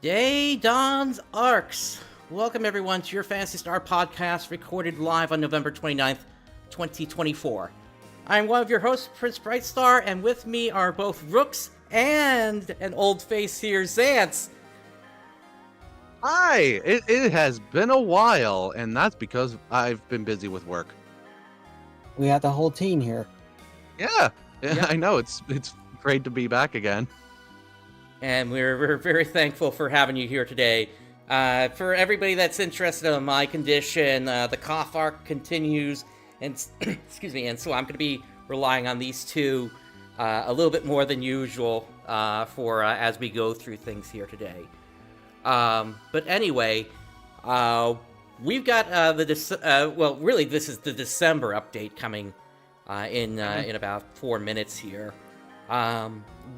Day Dawns ARKS. Welcome everyone to your Phantasy Star podcast recorded live on November 29th, 2024. I'm one of your hosts, PrinceBrightstar, and with me are both Rooks and an old face here, Zance. Hi! It has been a while, and that's because I've been busy with work. We have the whole team here. Yeah, Yep. I know, it's great to be back again. And we're very thankful for having you here today. For everybody that's interested in my condition, the cough arc continues, and excuse me, and so I'm going to be relying on these two a little bit more than usual for as we go through things here today. But anyway, we've got really this is the December update coming in about 4 minutes here.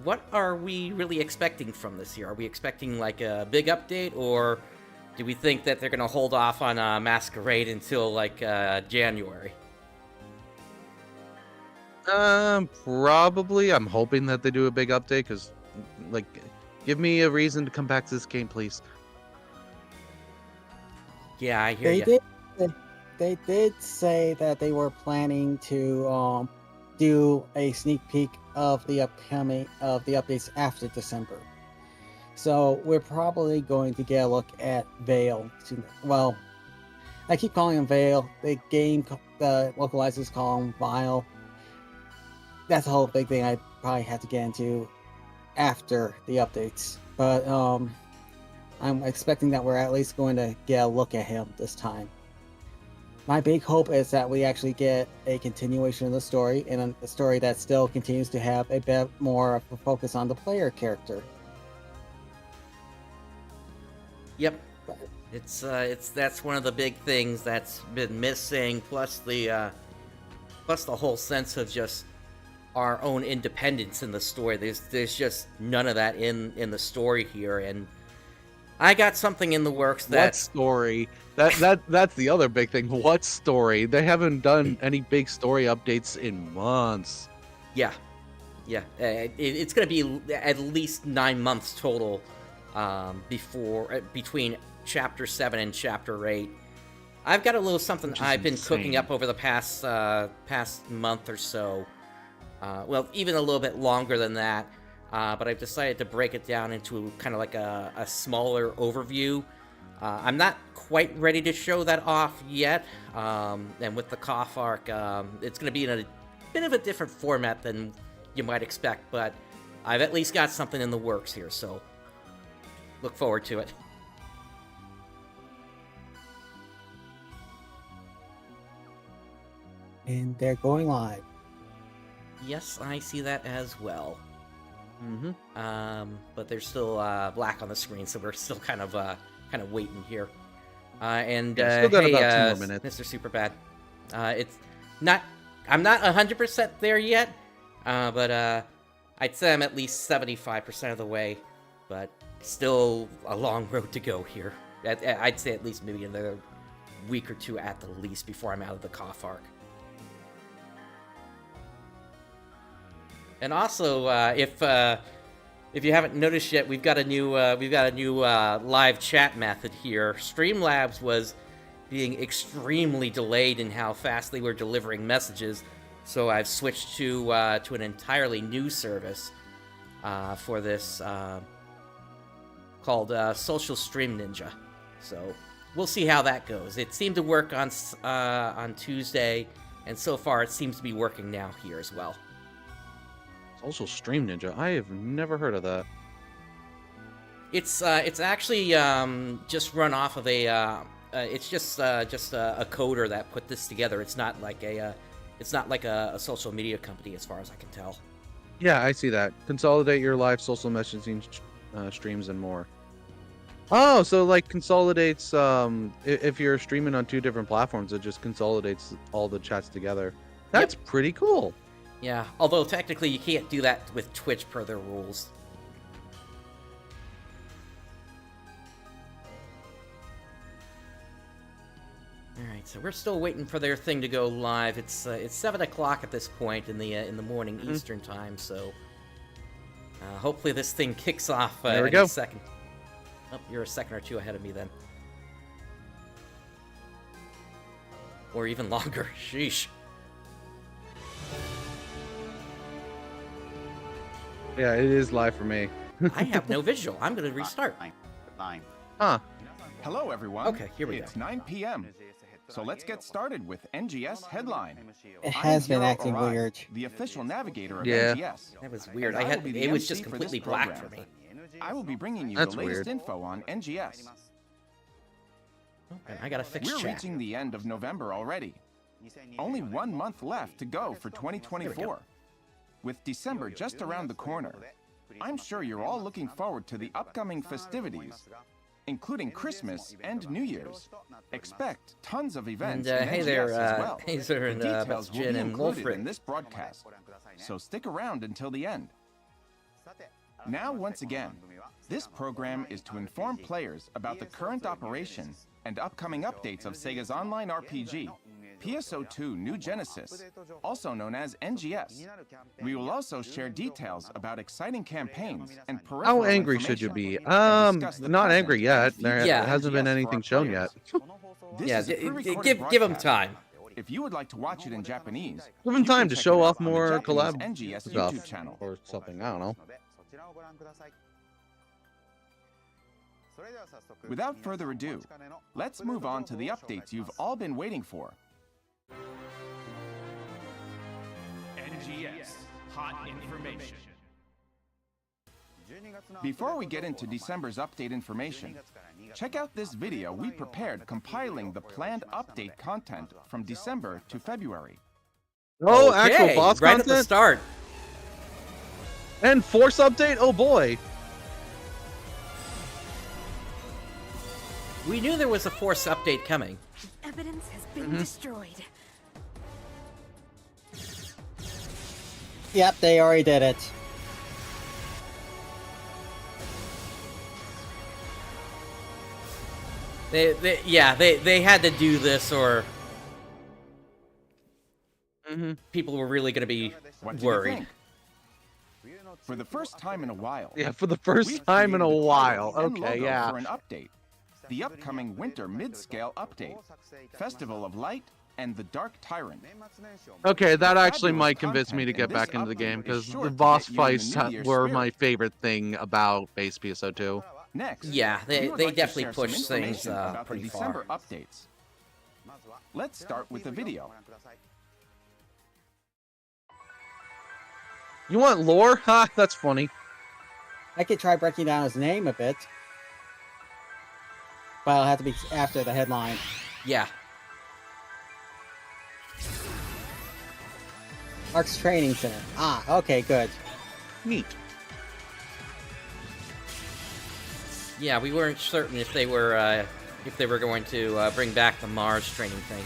What are we really expecting from this year? Are we expecting like a big update, or do we think that they're going to hold off on Masquerade until like January? Probably. I'm hoping that they do a big update, because, like, give me a reason to come back to this game, please. Yeah, I hear you. They did say that they were planning to do a sneak peek of the updates after December. So we're probably going to get a look at Veil. Well, I keep calling him Veil. The game localizers call him Vile. That's a whole big thing I probably have to get into after the updates. But I'm expecting that we're at least going to get a look at him this time. My big hope is that we actually get a continuation of the story, and a story that still continues to have a bit more of a focus on the player character. Yep, that's one of the big things that's been missing. Plus the whole sense of just our own independence in the story. There's just none of that in the story here, and I got something in the works that... What story? That's the other big thing. What story? They haven't done any big story updates in months. Yeah. It's going to be at least 9 months total between Chapter 7 and Chapter 8. I've got a little something I've been cooking up over the past month or so. Well, even a little bit longer than that. But I've decided to break it down into kind of like a smaller overview. I'm not quite ready to show that off yet. And with the cough arc, it's going to be in a bit of a different format than you might expect. But I've at least got something in the works here, so look forward to it. And they're going live. Yes, I see that as well. But there's still black on the screen, so we're still kind of waiting here. And still got hey, about 2 more minutes. Mr. Superbad, it's not. I'm not 100% there yet, but I'd say I'm at least 75% of the way. But still a long road to go here. I'd say at least maybe another week or two at the least before I'm out of the cough arc. And also, if you haven't noticed yet, we've got a new live chat method here. Streamlabs was being extremely delayed in how fast they were delivering messages, so I've switched to an entirely new service for this called Social Stream Ninja. So we'll see how that goes. It seemed to work on Tuesday, and so far it seems to be working now here as well. Social Stream Ninja. I have never heard of that. It's actually just run off of a it's just a coder that put this together. It's not like a social media company as far as I can tell. Yeah, I see that. Consolidate your live social messaging streams and more. Oh, so like consolidates. If you're streaming on 2 different platforms, it just consolidates all the chats together. That's pretty cool. Yeah, although technically you can't do that with Twitch per their rules. Alright, so we're still waiting for their thing to go live. It's 7 o'clock at this point in the morning Eastern time, so hopefully this thing kicks off There we any go. second. Oh, you're a second or two ahead of me then. Or even longer. Sheesh. Yeah, it is live for me. I have no visual. I'm going to restart. Huh. Hello, everyone. Okay, here we go. It's 9 p.m. So let's get started with NGS Headline. It has been Hiro acting Arai, weird. the official navigator of Yeah. NGS. That was weird. And I will be the It was MC just for this completely black for program. me. I will be bringing you That's the latest weird. info on NGS. Oh, and I got to fix We're chat. reaching the end of November already. Only 1 month left to go for 2024. With December just around the corner, I'm sure you're all looking forward to the upcoming festivities, including Christmas and New Year's. Expect tons of events And in hey NGS there, as well. Hazer and Details will Bastion be and included Wolfric. in this broadcast, so stick around until the end. Now, once again, this program is to inform players about the current operation and upcoming updates of Sega's online RPG, PSO2 New Genesis, also known as NGS. We will also share details about exciting campaigns and peripheral How angry should you information be? and discuss the Not present angry yet. and future There Yeah. hasn't been NGS for anything our shown players. yet. This Yeah, is a pre-recorded give him broadcast. time. If you would like to watch it in Japanese, Give him you time can to check show it out off on the more Japanese collab NGS stuff YouTube channel. or something. I don't know. Without further ado, let's move on to the updates you've all been waiting for. NGS Hot Information. Before we get into December's update information, check out this video we prepared compiling the planned update content from December to February. Oh, actual Okay, boss right content at the start. and Force update. Oh boy. We knew there was a Force update coming. Evidence has been destroyed. Yep, they already did it. They had to do this, or people were really going to be What do worried. you think? For the first time in a while, Yeah, for the first we've time in a created the while. title and Okay, logo yeah. for an update. The upcoming Winter Mid-Scale Update, Festival of Light, and the Dark Tyrant. Okay, that actually Fabulous might convince me to content get in this back into the update game is because sure the to boss get you in the fights New Year were spirit. my favorite thing about base PSO2. Next, Yeah, we they would like to definitely share some pushed things information about pretty the far. December updates. Let's start with the video. You want lore? Ha, that's funny. I could try breaking down his name a bit. But it'll have to be after the headline. Yeah. ARKS Training Center. Ah, okay, good. Neat. Yeah, we weren't certain if they were going to bring back the Mars training thing.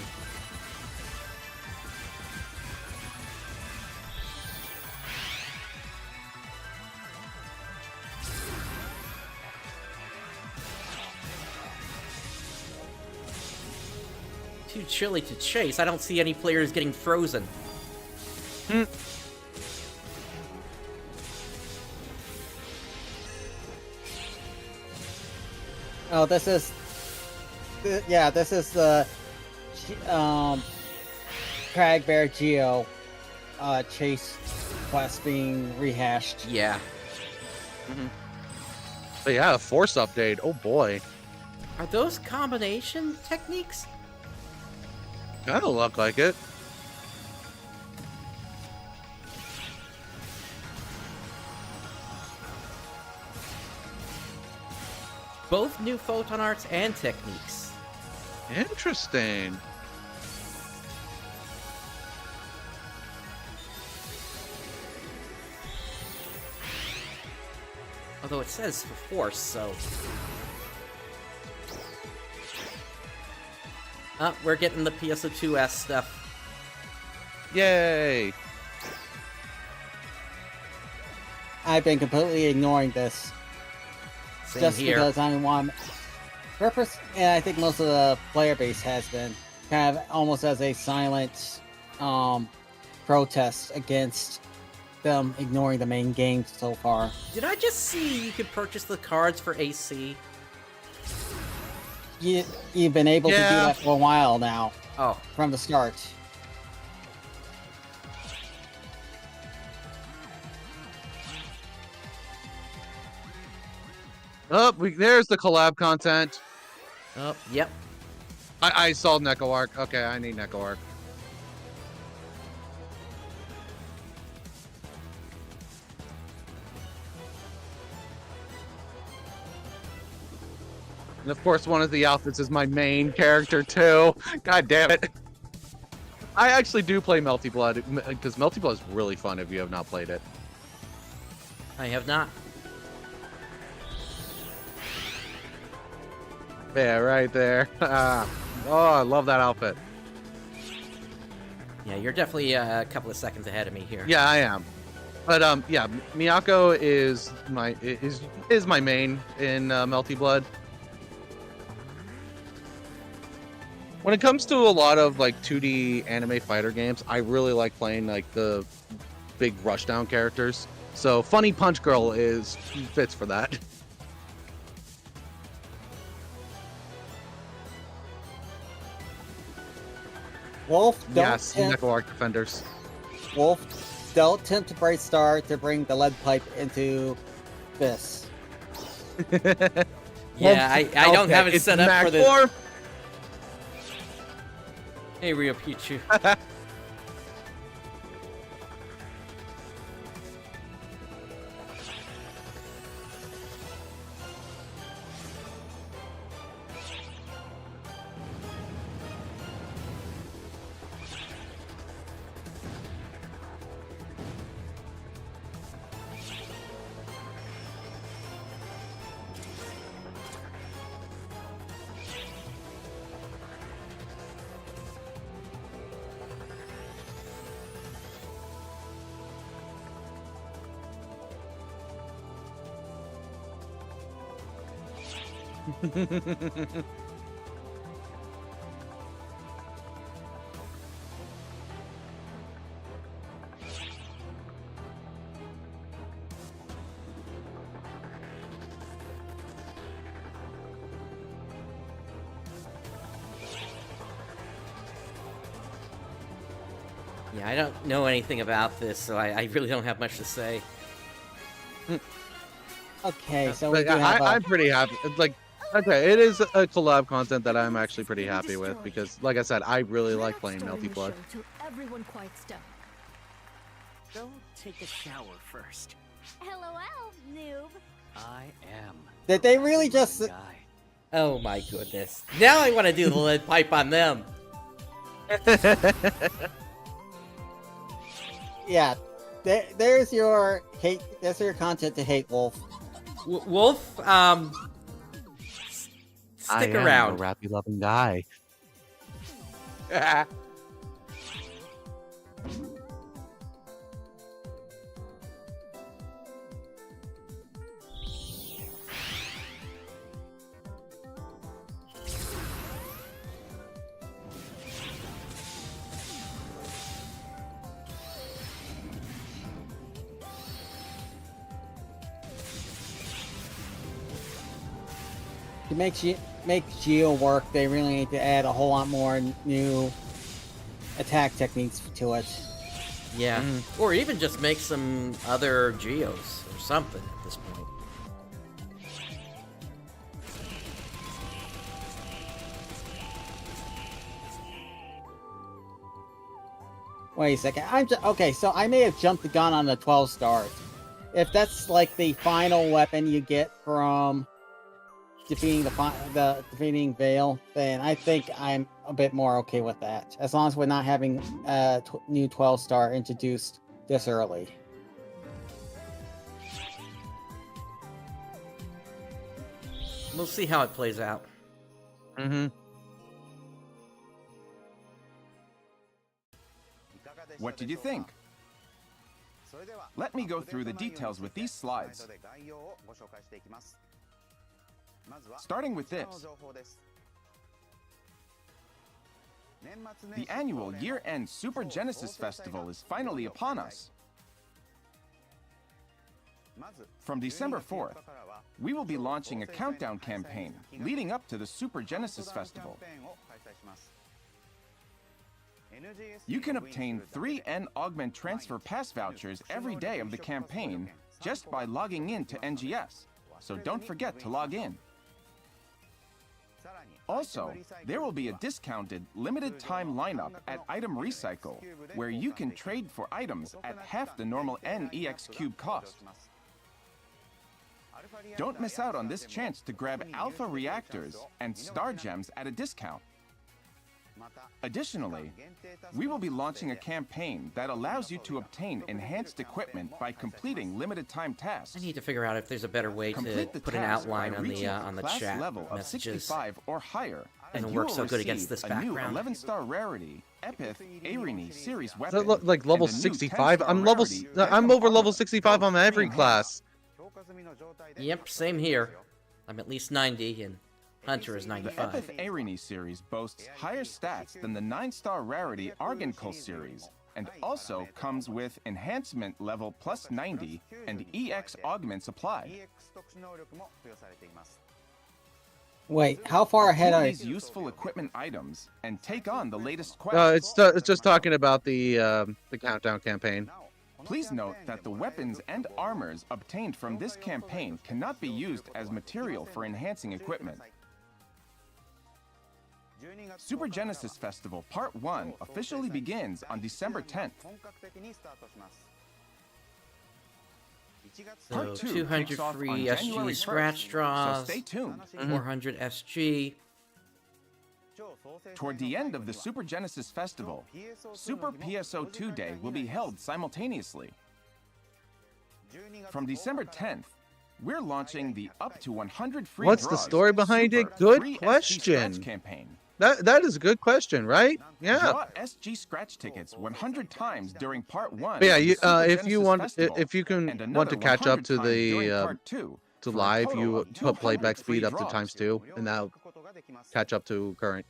Too chilly to chase. I don't see any players getting frozen. Oh, this is... Yeah, this is the... Crag Bear Geo chase quest being rehashed. Yeah. But yeah, a Force update. Oh boy. Are those combination techniques? Kinda look like it. Both new photon arts and techniques. Interesting. Although it says for force, so... We're getting the PSO2S stuff. Yay. I've been completely ignoring this. Same Just here. because I want... Purpose, and I think most of the player base has been, kind of almost as a silent protest against them ignoring the main game so far. Did I just see you could purchase the cards for AC? you've been able to do Yeah. that for a while now, Oh, from the start. Oh, there's the collab content. oh, yep. I saw Neko Arc. Okay, I need Neko Arc. And of course, one of the outfits is my main character too. God damn it. I actually do play Melty Blood, because Melty Blood is really fun if you have not played it. I have not. Yeah, right there. Oh, I love that outfit. Yeah, you're definitely a couple of seconds ahead of me here. Yeah, I am. But yeah, Miyako is my main in Melty Blood. When it comes to a lot of like 2D anime fighter games, I really like playing like the big rushdown characters. So Funny Punch Girl fits for that. Wolf, don't Yes, tempt, Neko Arc Defenders. Wolf, don't tempt Brightstar to bring the lead pipe into this. Yeah, I don't have it it's set up Mac for this. 4. Hey, Rio Pichu. Yeah, I don't know anything about this, so I really don't have much to say. Okay, so we But do have I'm pretty happy. Like, okay, it is a collab content that I'm actually pretty happy with because, like I said, I really like playing Melty Blood. Till everyone quiets down. Don't take a shower first. LOL, noob. I am Did they really just... the guy. Oh my goodness. Now I want to do the lead pipe on them. Yeah, there's your hate. There's your content to hate, Wolf. Wolf, stick around. I'm a rappy loving guy. To make Geo work, they really need to add a whole lot more new attack techniques to it. Yeah, or even just make some other geos or something at this point. Wait a second. Okay. So I may have jumped the gun on the 12 stars. If that's like the final weapon you get from defeating defeating Vale, then I think I'm a bit more okay with that. As long as we're not having new 12 star introduced this early. We'll see how it plays out. Mm-hmm. What did you think? Let me go through the details with these slides. Starting with this. The annual year-end Super Genesis Festival is finally upon us. From December 4th, we will be launching a countdown campaign leading up to the Super Genesis Festival. You can obtain 3N Augment Transfer Pass vouchers every day of the campaign just by logging in to NGS, so don't forget to log in. Also, there will be a discounted, limited-time lineup at Item Recycle, where you can trade for items at half the normal NEX Cube cost. Don't miss out on this chance to grab Alpha Reactors and Star Gems at a discount. Additionally, we will be launching a campaign that allows you to obtain enhanced equipment by completing limited-time tasks. I need to figure out if there's a better way to Complete the put an task outline by on reaching the class chat level of messages. 65 or higher, Doesn't and you work will so good against receive this a new background. 11-star rarity Epith Arini series Is weapon. that like level and a new 65? 10-star I'm rarity I'm over Venom level armor, 65 on both every free class. Yep, same here. I'm at least 90, and Hunter is The 95. Epith Arini series boasts higher stats than the 9-star rarity Argancul series, and also comes with enhancement level plus 90 and EX augments applied. Wait, how far ahead Obtain are these useful equipment items and take on the latest quest. It's just talking about the countdown campaign. Please note that the weapons and armors obtained from this campaign cannot be used as material for enhancing equipment. Super Genesis Festival Part 1 officially begins on December 10th. So Part 2 200 kicks off free on SG January 1st, scratch draws, so stay tuned. 400 SG. Toward the end of the Super Genesis Festival, Super PSO2 Day will be held simultaneously. From December 10th, we're launching the up to 100 free What's the draws story behind it? Super Good free SG question. Scratch campaign. That is a good question, right? Yeah. Draw SG scratch tickets 100 times during Part 1. But yeah, of the you, Super if you Genesis want, Festival, if you can and want to another catch up 100 to times during the Part 2, to for a live, total you of put 200 playback free speed up to draws. ×2, and that'll catch up to current.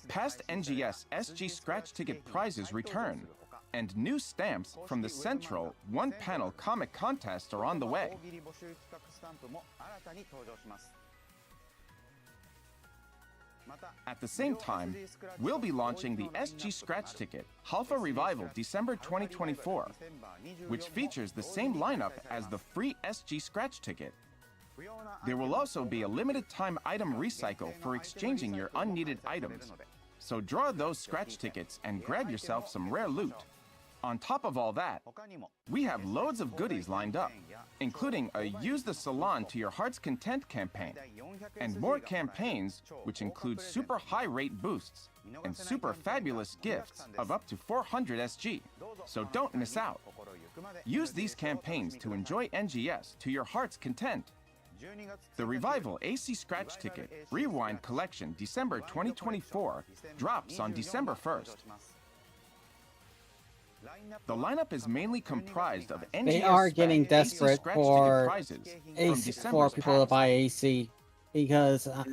Past NGS SG scratch ticket prizes return, and new stamps from the Central one-panel comic contest are on the way. At the same time, we'll be launching the SG Scratch Ticket Halfa Revival December 2024, which features the same lineup as the free SG Scratch Ticket. There will also be a limited time item recycle for exchanging your unneeded items, so draw those scratch tickets and grab yourself some rare loot. On top of all that, we have loads of goodies lined up, including a Use the Salon to Your Heart's Content campaign, and more campaigns which include super high rate boosts and super fabulous gifts of up to 400 SG, so don't miss out. Use these campaigns to enjoy NGS to your heart's content. The Revival AC Scratch Ticket Rewind Collection December 2024 drops on December 1st. The lineup is mainly comprised of NGS They are getting AC desperate scratch for ticket prizes from AC, for December's people to past. buy AC because The what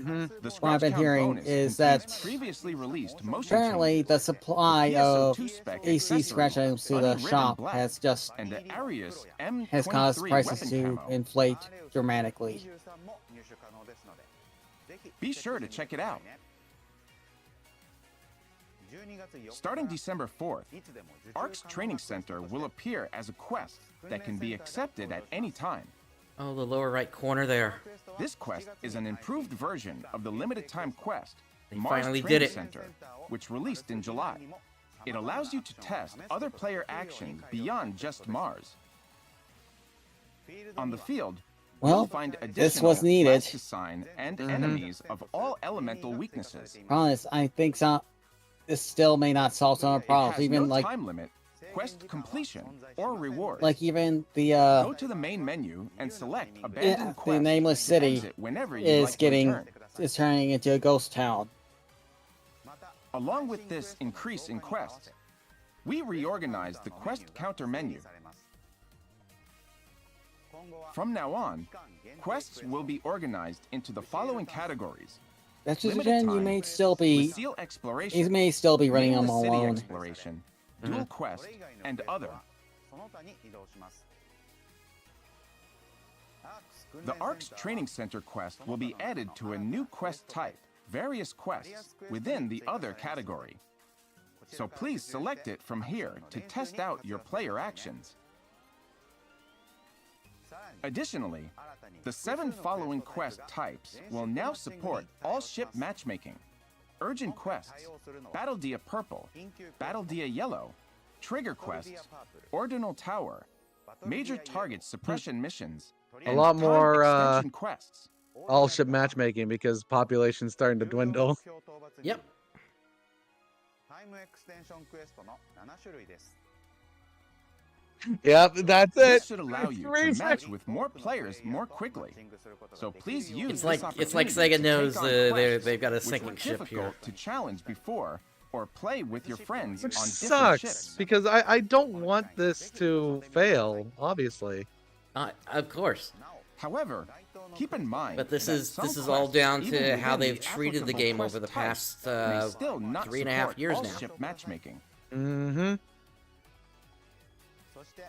I've scratch been count hearing bonus is contains that previously released motion apparently changes, the supply the of PSO2 spec AC accessory, scratch items to the Bunny Ribbon shop Black, has just and the Arius M23 has caused prices weapon to camo. inflate dramatically. Be sure to check it out. Starting December 4th, ARKS Training Center will appear as a quest that can be accepted at any time. Oh, the lower right corner there. This quest is an improved version of the limited time quest, They Mars finally Training did it. Center, which released in July. It allows you to test other player actions beyond just Mars. On the field, you'll Well, find this was additional needed. plasticine and enemies of all elemental weaknesses. Honest, I think this still may not solve some of the It problems. has Even no like time limit, quest completion, or rewards. even the Go to the main menu and select Abandoned the Quest nameless to city exit whenever you'd is like to getting return. is turning into a ghost town. Along with this increase in quests, we reorganized the quest counter menu. From now on, quests will be organized into the following categories: That's just Limited again, you time, may still be Lucille Exploration, you may still be running them Nameless City alone. Exploration, Dual Quest, and other. The ARKS Training Center quest will be added to a new quest type, Various Quests, within the Other category. So please select it from here to test out your player actions. Additionally, the 7 following quest types will now support all-ship matchmaking, urgent quests, Battle Dia Purple, Battle Dia Yellow, trigger quests, Ordinal Tower, major target suppression missions, A and lot time more extension quests. all ship matchmaking because population's starting to dwindle. Yep. Yep, that's This it. should allow you Three to match with more players more quickly. So please use It's like this Sega opportunity to knows take on quests they've got a which were sinking ship here. difficult to challenge before or play with your friends Which on different sucks ships. because I don't want this to fail, obviously. Of course. However, keep in mind But this that is some all quests, down even to how within they've the treated the applicable game quest over the types, past may still not 3.5 support years all now. ship matchmaking. Mm-hmm.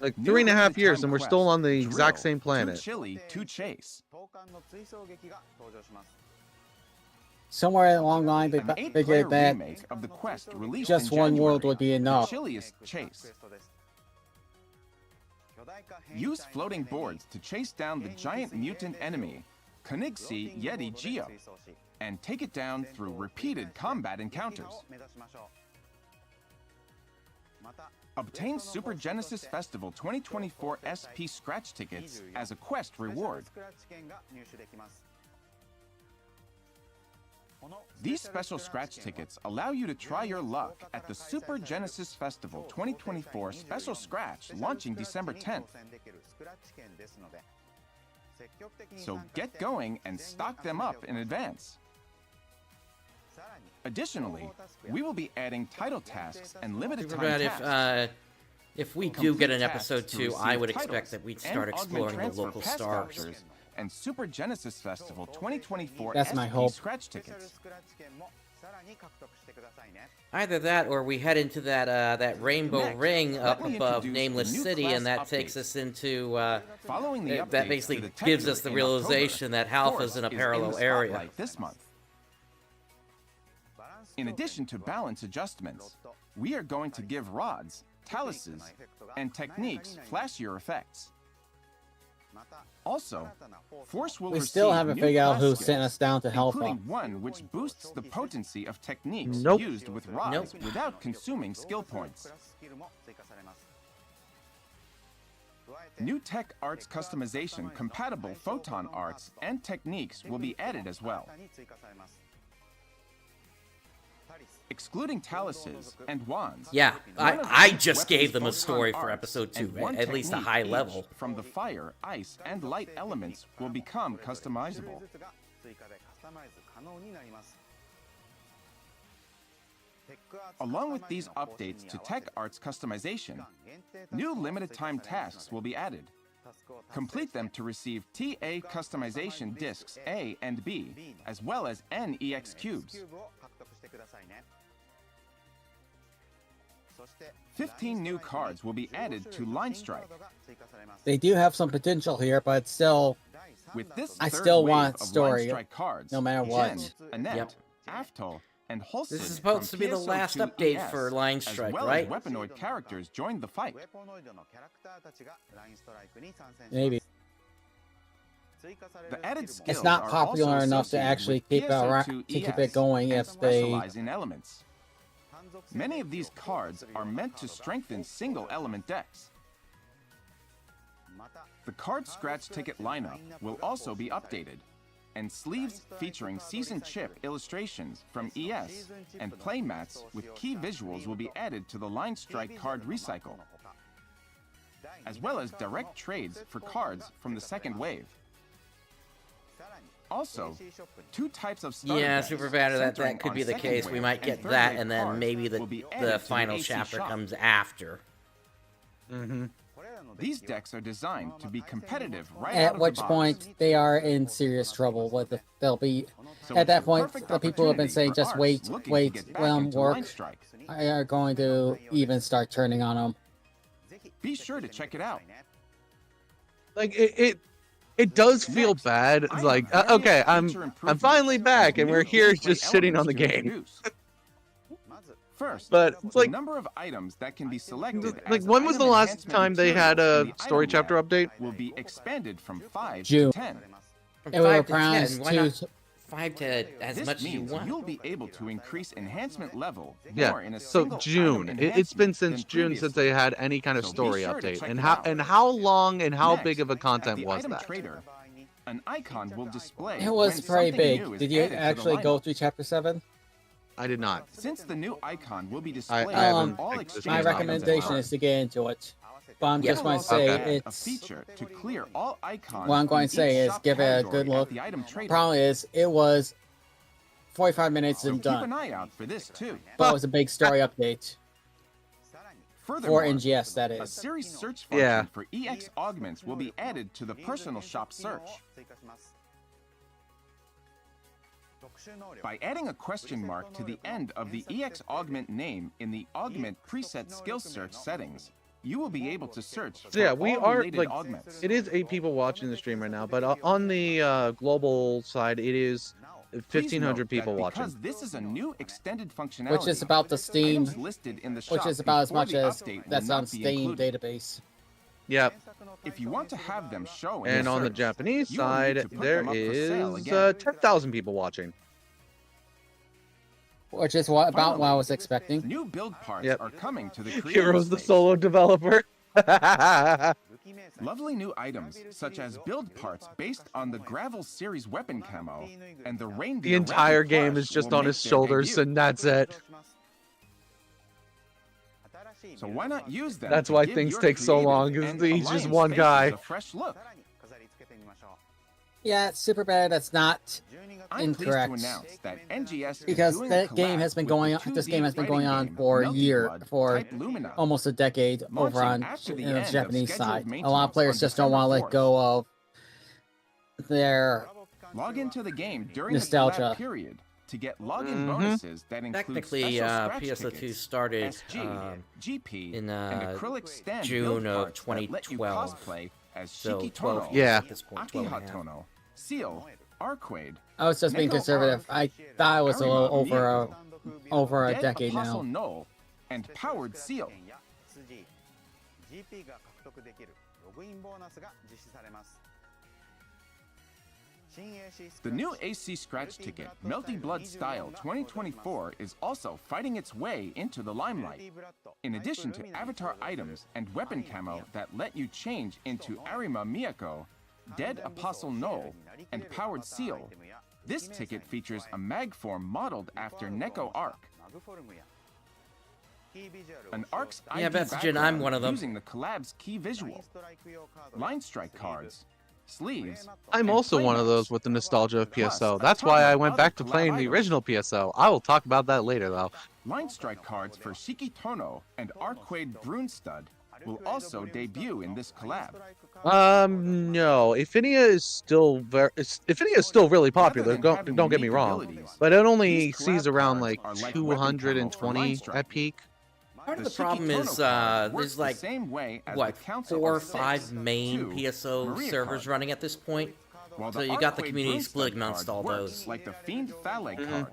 Like New 3.5 years limited-time and we're still on the quest, exact Drill, same planet. Too chilly to chase. Somewhere along the line, they An figured 8-player that remake of the quest released just in one world January, would be The enough. Chilliest Chase. Use floating boards to chase down the giant mutant enemy, Konigsi Yeti Geo, and take it down through repeated combat encounters. Obtain Super Genesis Festival 2024 SP scratch tickets as a quest reward. These special scratch tickets allow you to try your luck at the Super Genesis Festival 2024 Special Scratch launching December 10th. So get going and stock them up in advance. Additionally, we will be adding title tasks and limited time Superbad, tasks. if we do get an Complete episode tasks to 2, I receive would titles expect that we'd and start augment exploring the transfer local pass stars. vouchers and Super Genesis Festival 2024 That's my SP hope. scratch tickets. Either that, or we head into that rainbow Next, ring let up me above introduce Nameless the new City, class and that updates. takes us into Following the that updates basically to the tech gives us dirt the in realization October, that Halpha's Force in a is parallel the area. spotlight this month. In addition to balance adjustments, we are going to give rods, taluses, and techniques flashier effects. Also, Force will we still receive haven't new figured out class who skills, sent us down to including Alpha. one which boosts the potency of techniques Nope. used with rods without consuming skill points. New tech arts customization compatible photon arts and techniques will be added as well. Excluding taluses and wands. Yeah, one of I each just weapon's gave them a photon story for arts episode 2, and one at least a technique high each level. from the fire, ice, and light elements will become customizable. Along with these updates to tech arts customization, new limited time tasks will be added. Complete them to receive TA customization discs A and B, as well as NEX cubes. 15 new cards will be added to Line Strike. They do have some potential here, but still, With this I third still wave want of Line story, Strike cards, no matter what. Jen, Annette, Yep. Aftol, and Holston This is supposed from to be the last PSO2NGSv2 update for Line Strike, as well right? as weaponoid characters joined the fight. maybe. The added skills It's not are popular also enough to associated actually with keep it PSO2ES going and if they. specialize in elements. Many of these cards are meant to strengthen single element decks. The card scratch ticket lineup will also be updated, and sleeves featuring season chip illustrations from ES and playmats with key visuals will be added to the Line Strike card recycle, as well as direct trades for cards from the second wave. Also, 2 types of starter Yeah, decks super bad that centering could on be the second case. We wave might get third that, wave and then cards maybe will be added the to final AC chapter shop. comes after. Mm-hmm. These decks are designed to be competitive right out At of which the box. point they are in serious trouble with it. They'll be So at it's that the point. perfect The people have been opportunity saying, for "Just arts wait, looking to wait, get back let them into work." Line Strike. Are going to even start turning on them. Be sure to check it out. Like it it does feel Next, bad. I It's have like, various okay, I'm feature improvements finally back, and and new we're here gameplay just sitting on the elements to game. introduce. First, But it's the like, number of items that can be selected like as when was the item last enhancement time they had materials in a the story item chapter lab update? will be expanded from 5 June. to 10. From It will 5 to 10. promise Why not to 5 to as This much as you means want? you'll be able to increase enhancement level Yeah, more in a so single June. item It's been enhancement since than June since they previously. had any kind of So be story sure to update. check And it how out. long and how Next, big of a at content the was item that? trader, an icon will display It was when pretty something big. new is Did you added to the actually go lineup. through chapter 7? I did not. Since the new icon will be I displayed haven't on all picked this My game exchange up items in a recommendation while. is to get into it. But I'm Yeah. just We'll going to also say add a it's. feature to clear all icons What I'm going from to say each is shop give it a category good at look. the item trader. Problem is, it was 45 minutes So and keep an done. eye out for this too. But it was a big story update. Furthermore, For NGS, that a is. series search function Yeah. for EX augments will be added to the personal shop search. By adding a question mark to the end of the EX augment name in the augment preset skill search settings, you will be able to search for So yeah, we all are related like, augments. it is 8 people watching the stream right now, but on the global side, it is Please 1,500 note people that watching. because this is a new extended functionality, Which is about the Steam. items listed in the Which shop is about as before much the as update will that's not on be Steam included. database. Yep. If you want to have them show in And on the search, Japanese you will need side, to put there them up for sale is again. 10,000 people watching. Which is what about what I Finally, was expecting. New build parts Yep. are coming to the creator Hero's the stage. solo developer. Lovely new items, such as build parts based on the Gravel series weapon camo and the reindeer The entire rapid game plush is just will on make his their shoulders, debut. and that's it. So why not use them? That's to why give things your take so creative long, 'cause and he's just alliance one faces guy. a fresh look. Yeah, it's super bad. That's not I'm incorrect. pleased to announce that NGS is Because doing that a game collab has been with going the on. This 2D game has been going fighting on game for a Melty year, Blood for Type Lumina. almost a decade over on Launching after the the end of Japanese scheduled side. A lot maintenance of players on just don't want to December let go of their Log into the game during nostalgia. the collab period to get login Mhm. bonuses that include Technically, special scratch PSO2 tickets, started SG, GP, in and acrylic stand June build of parts that let you 2012. cosplay as So Shiki 12 Tono, years Yeah. at this point, 12 and a half. Akihatono, Seal, Arquade, I was just being Neko conservative. Arc, I thought it was a little Arima over a Dead decade Apostle now. Null, and Powered Seal. The new AC Scratch ticket, Melty Blood Style 2024, is also fighting its way into the limelight. In addition to avatar items and weapon camo that let you change into Arima Miyako, Dead Apostle Null, and Powered Seal, this ticket features a mag form modeled after Neko Arc. An Arc's Yeah, ID Bastion, I'm one of them. using the collab's key visual. Line strike cards, sleeves. I'm and also one of playmats. those with the nostalgia of Plus, PSO. a That's ton why of I went other back to collab playing the items. original PSO. I will talk about that later, though. Line strike cards for Shiki Tono and Arquade Brunstud will also debut in this collab. No. Aphinia is still Aphinia is still really popular. Rather than having Don't get me unique wrong, abilities, but it only these sees collab around cards like are like weapon camo for line 220 strike. at peak. Part of The the problem Shiki is Tono card works there's the like same way as what the Council 4 or of Six, 5 main 2 PSO Maria servers card. running at this point. While So the you got the Arquade community Brunstud splitting amongst card all works those. like the Fiend Phallic card.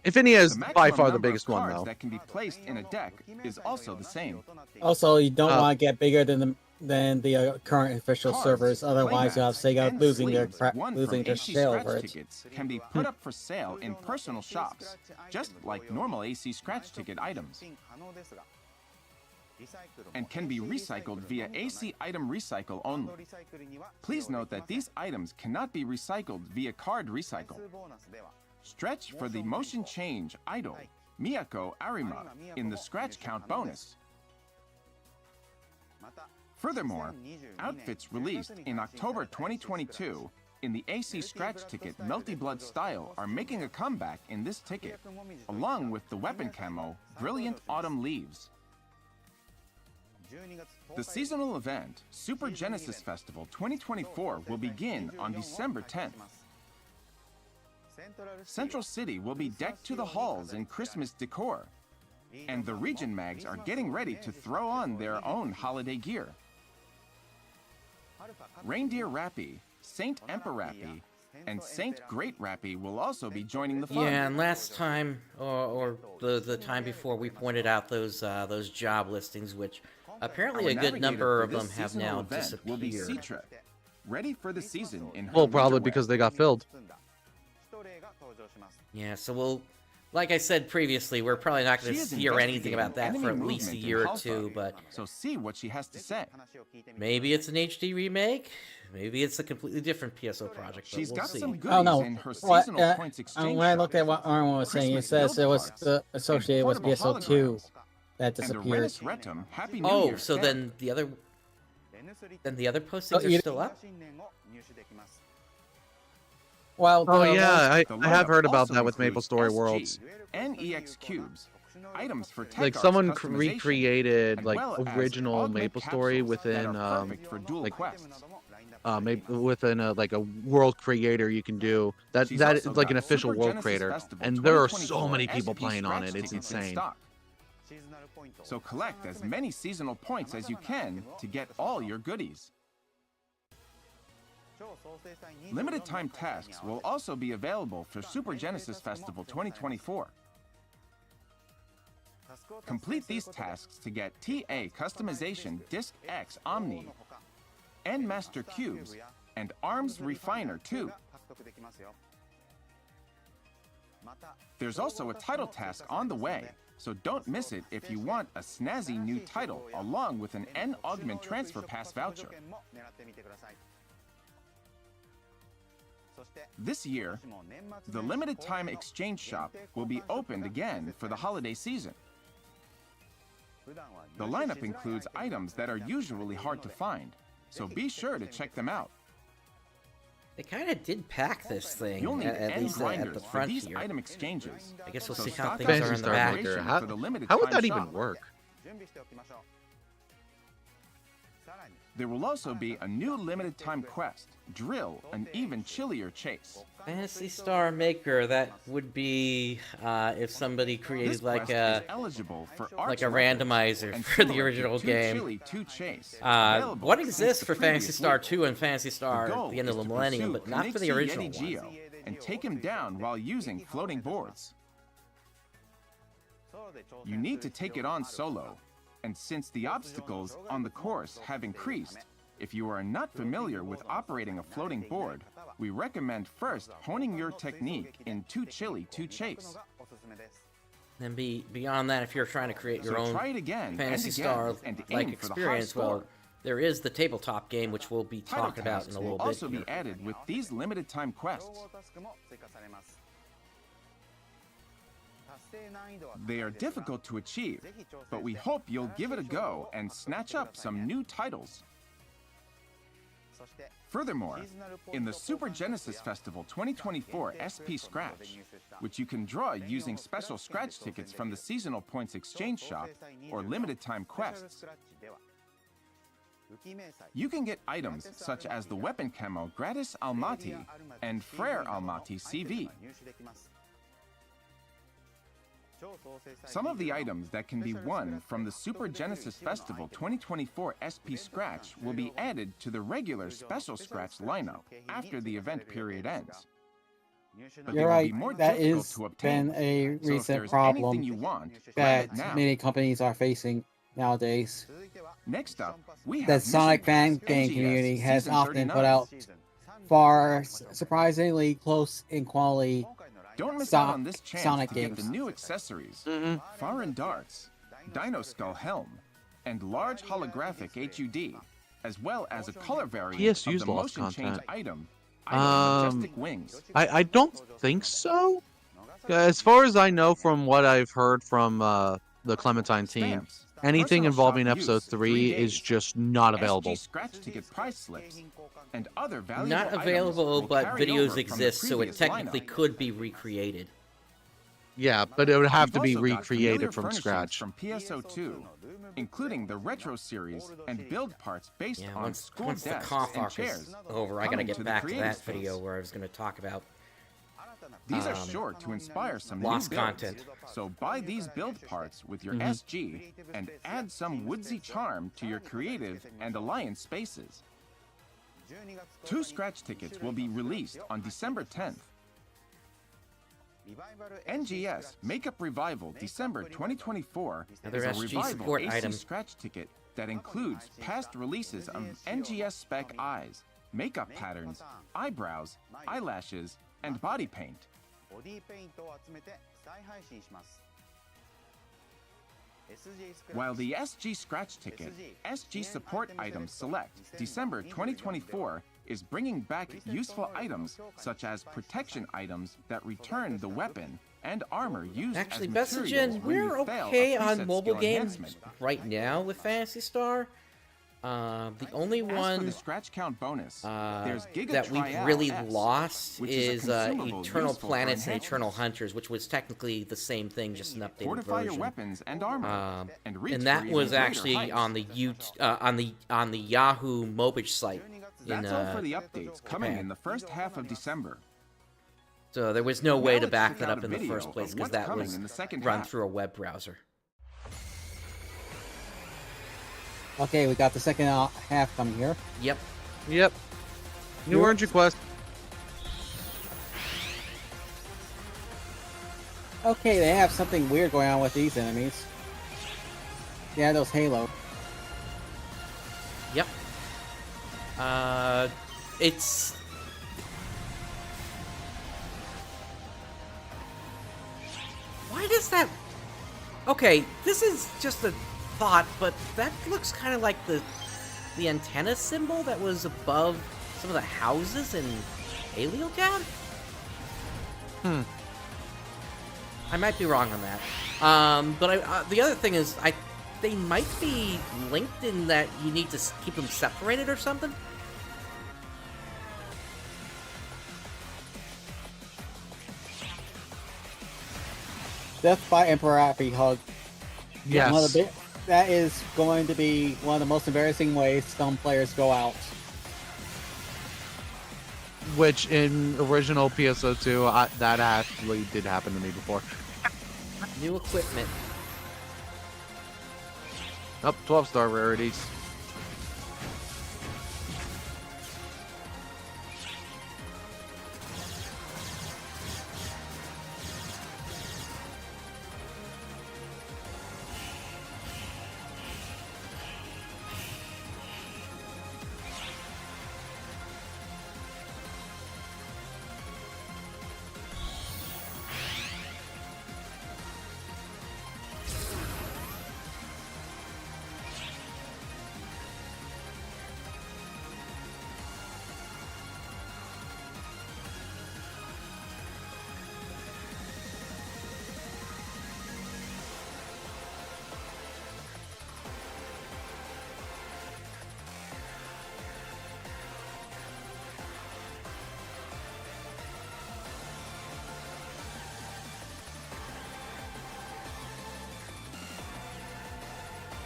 Aphinia is The by maximum far the number of biggest one, cards though. that can be placed in a deck is also the same. Also, you don't Uh, want to get bigger than the current official Cards, servers. Otherwise, you'll have playmats, Sega and losing their sleeves won from losing their AC shit Scratch over it. tickets can be put up for sale in personal shops, just like normal AC Scratch ticket items, and can be recycled via AC item recycle only. Please note that these items cannot be recycled via card recycle. Stretch for the motion change idol, Miyako Arima, in the scratch count bonus. Furthermore, outfits released in October 2022 in the AC Scratch ticket Melty Blood style are making a comeback in this ticket, along with the weapon camo Brilliant Autumn Leaves. The seasonal event, Super Genesis Festival 2024, will begin on December 10th. Central City will be decked to the halls in Christmas decor, and the region mags are getting ready to throw on their own holiday gear. Reindeer Rappy, Saint Emperor Rappy, and Saint Great Rappy will also be joining the fun. Yeah, and last time, or the time before, we pointed out those job listings, which apparently Our a good navigator number for of this them have seasonal now event will be disappeared. Citra, ready for the season in her Well, probably winter because wear. they got filled. Yeah, so we'll, like I said previously, we're probably not going She to is hear anything about that investigating for at enemy least a movement in year or Alpha, two, but So see what she has to say. maybe it's an HD remake, maybe it's a completely different PSO project, but She's we'll got see. some goodies Oh no! in her What, seasonal points exchange when I shop. looked at what Arwen was saying, it Christmas says it was build parts, associated with and PSO2 portable that And a disappeared. Renus Retum Happy New Oh, Year so stamp. then the other postings are you- still up? Well, Oh the yeah, The I have lineup heard about also that with includes MapleStory SG, Worlds. NEX cubes, items for Like Tech someone Arts customization, recreated and like well as original augment MapleStory capsules within that are perfect for dual like quests. within like a world creator you can do that. She's That is also like got an official Super world Genesis creator, Festival and there are so 2024 many people SP playing on scratch it. It's tickets in insane. stock. So collect as many seasonal points as you can to get all your goodies. Limited time tasks will also be available for Super Genesis Festival 2024. Complete these tasks to get TA Customization Disc X Omni, N Master Cubes, and ARMS Refiner 2. There's also a title task on the way, so don't miss it if you want a snazzy new title along with an N Augment Transfer Pass voucher. This year, the limited time exchange shop will be opened again for the holiday season. The lineup includes items that are usually hard to find, so be sure to check them out. They kind of did pack this thing, You'll need at N least at grinders the for front these here. item exchanges. I guess we'll So see how stock things up are Phantasy in the Star back. Maker. preparation How, for the limited how would time that shop. even work? There will also be a new limited time quest, Drill, an even chillier chase. Phantasy Star Maker, that would be if somebody This created like quest a is eligible for like a arch records randomizer and for the similar to original Too game. Chilly to Chase, What available since exists the for Phantasy previous Star week. 2 and Phantasy Star The at goal the end of is the to millennium, pursue but not for the Konixi original Yeti one. Geo and take him down while using floating boards. You need to take it on solo, and since the obstacles on the course have increased, if you are not familiar with operating a floating board, we recommend first honing your technique in Too Chilly to Chase. Then beyond that, if you're trying to create your So own try it again Fantasy and Star again, and like aim for the high experience, well, score. there is the tabletop game, which we'll be Title talking about in tasks a little will bit also here. be added with these limited time quests. They are difficult to achieve, but we hope you'll give it a go and snatch up some new titles. Furthermore, in the Super Genesis Festival 2024 SP Scratch, which you can draw using special scratch tickets from the Seasonal Points Exchange Shop or limited time quests, you can get items such as the Weapon Camo Gratis Almaty and Frere Almaty CV. Some of the items that can be won from the Super Genesis Festival 2024 SP Scratch will be added to the regular Special Scratch lineup after the event period ends. But they You're will right. be more That difficult has to obtain. been a So if recent there's anything problem you want, grab that it now. many companies are facing nowadays. Next up, we have The Sonic fan Mission game NGS community has Season often 39. put out far surprisingly close in quality Don't miss So- out on this chance Sonic to get games. the new accessories, foreign darts, Dino Skull helm, and large holographic HUD, as well as a color variant PSU's of the lost motion change content. item, Majestic Wings. I don't think so. As far as I know from what I've heard from the Clementine team, Stamps, anything personal involving shop episode use, 3 is days, just not available. SG scratch ticket price slips, and other valuable Not items available, will but carry over videos from the exist, so it previous technically lineup. could be recreated. Yeah, but it would have We've to be also got familiar recreated from furnishings scratch. from PSO2, including the retro series and build parts based Yeah, on once school the desks cough and arc chairs. is over, I gotta coming get to the back to creative that space. video where I was gonna talk about These are sure to inspire some lost new builds. content. So buy these build parts with your SG and add some woodsy charm to your creative and alliance spaces. 2 scratch tickets will be released on December 10th. NGS Makeup Revival December 2024 Another is a SG revival support AC item. scratch ticket that includes past releases of NGS spec eyes, makeup patterns, eyebrows, eyelashes, and body paint. While the SG scratch ticket, SG support items select December 2024 is bringing back useful items such as protection items that return the weapon and armor used Actually, as materials Messagen, when you we're fail a okay on preset mobile skill games enhancement. right now with Phantasy Star. The only As for one the scratch count bonus, there's Giga that we've Trial really S, lost which is a consumable Eternal useful for Planets and enhancements. Eternal Hunters, which was technically the same thing, just an updated Fortify your version. weapons and armor, and reach And for that even was greater actually heights. on the on the Yahoo Mobile site. That's all for the updates coming Japan. in the first half of December. So there was no way Now to let's back check that out up a in the video first place of because what's that coming was in the second run half. through a web browser. Okay, we got the second half coming here. Yep. Yep. New You're- Orange Quest. Okay, they have something weird going on with these enemies. Yeah, those Halo. Yep. It's... Why does that... Okay, this is just a thought, but that looks kind of like the antenna symbol that was above some of the houses in Heliogad? I might be wrong on that. But the other thing is, they might be linked in that you need to keep them separated or something. Death by Emperor Happy Hug. Yes. One of the that is going to be one of the most embarrassing ways some players go out. Which in original PSO2, that actually did happen to me before. New equipment. Up 12-star rarities.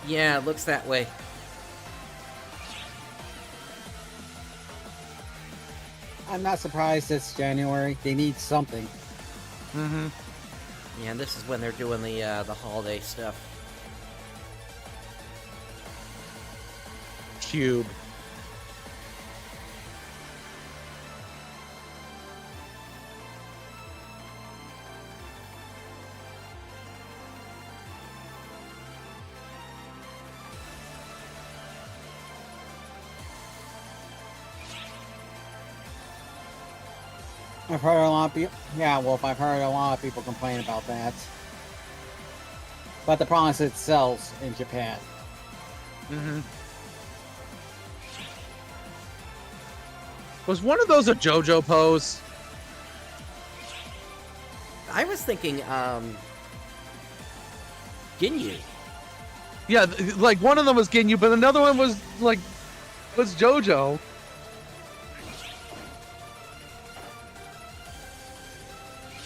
Yeah, it looks that way. I'm not surprised it's January. They need something. Mm-hmm. Yeah, and this is when they're doing the holiday stuff. Cube. I've heard a lot of people. Yeah, Wolf, I've heard a lot of people complain about that. But the problem is it sells in Japan. Mm-hmm. Was one of those a JoJo pose? I was thinking, Ginyu. Yeah, like one of them was Ginyu, but another one was JoJo.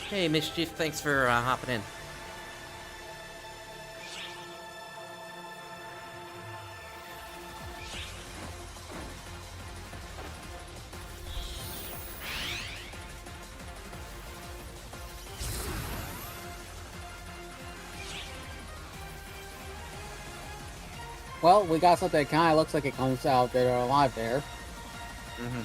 Hey, Mischief, thanks for hopping in. Well, we got something that kind of looks like it comes out that are alive there. Mhm.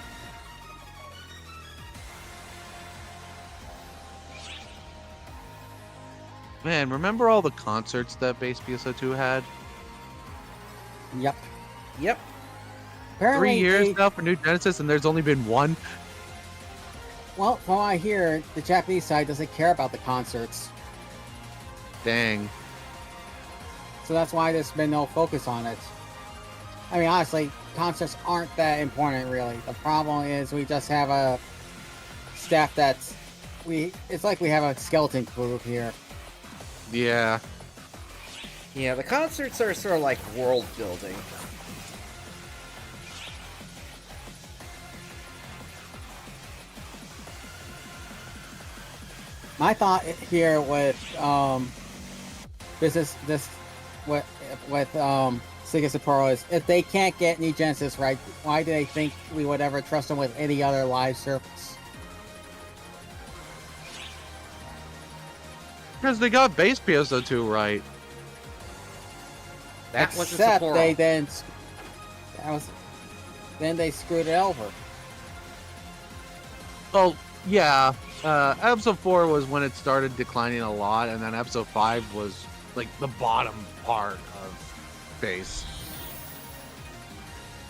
Man, remember all the concerts that base PSO2 had? Yep. Yep. Apparently, 3 years now for New Genesis, and there's only been one. well, from what I hear, the Japanese side doesn't care about the concerts, Dang. so that's why there's been no focus on it. I mean, honestly, concerts aren't that important, really. The problem is we just have a staff that's it's like we have a skeleton crew here. Yeah. Yeah, the concerts are sort of like world building. My thought here with Sega Sapporo is if they can't get New Genesis right, why do they think we would ever trust them with any other live service? Because they got base PSO2 right. That wasn't Except Sapporo. they then they screwed it over. Well, yeah. Episode 4 was when it started declining a lot, and then episode 5 was like the bottom part of base.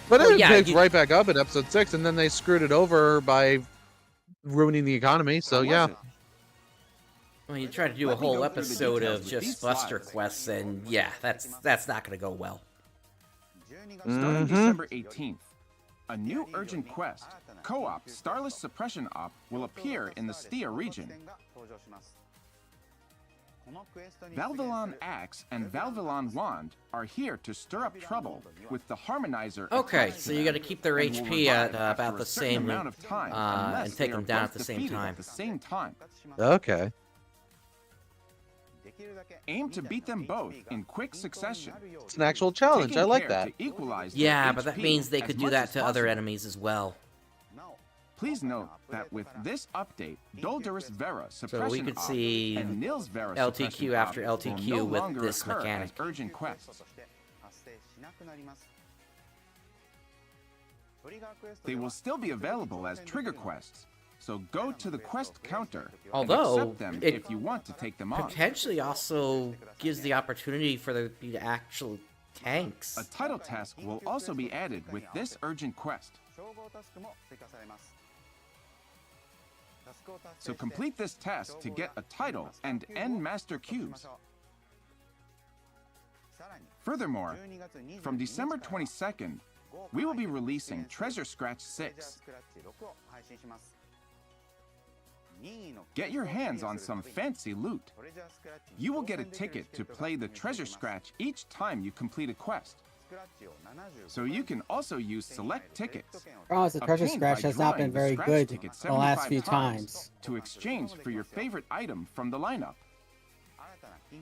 But Well, it yeah, picked you- right back up at episode 6, and then they screwed it over by ruining the economy. So Or was yeah. it? Well, you try to do a Let me whole go through the episode details of with just these Buster slides. quests, and yeah, that's not going to go well. Starting Mhm. December 18th, a new urgent quest, Co-op Starless Suppression Op, will appear in the Stia region. Valvilon Axe and Valvilon Wand are here to stir up trouble with the Harmonizer. Okay, attached to so you them got to keep their and will HP at revive after about a the certain same, amount of time and unless take they are them down both at the same defeated time. At the same time. Okay. Aim to beat them both in quick succession. It's an actual challenge. taking I like care that. to equalize Yeah, their but that HP means they as could do much that as to other possible. enemies as well. Please note that with this update, Doldurus Vera So suppression we could op see and Nils Vera LTQ suppression after op will LTQ no with longer this occur mechanic. as urgent quests. They will still be available as trigger quests, so go to the quest counter Although, and accept them it if you want to take them on. Potentially also gives the opportunity for there to be actual tanks. A title task will also be added with this urgent quest. So complete this task to get a title and end Master Cubes. Furthermore, from December 22nd, we will be releasing Treasure Scratch 6. Get your hands on some fancy loot. You will get a ticket to play the Treasure Scratch each time you complete a quest. So you can also use select tickets. Problem is, the treasure obtained scratch by has not drawing been the very scratch good ticket the last 75 few times. to exchange for your favorite item from the lineup.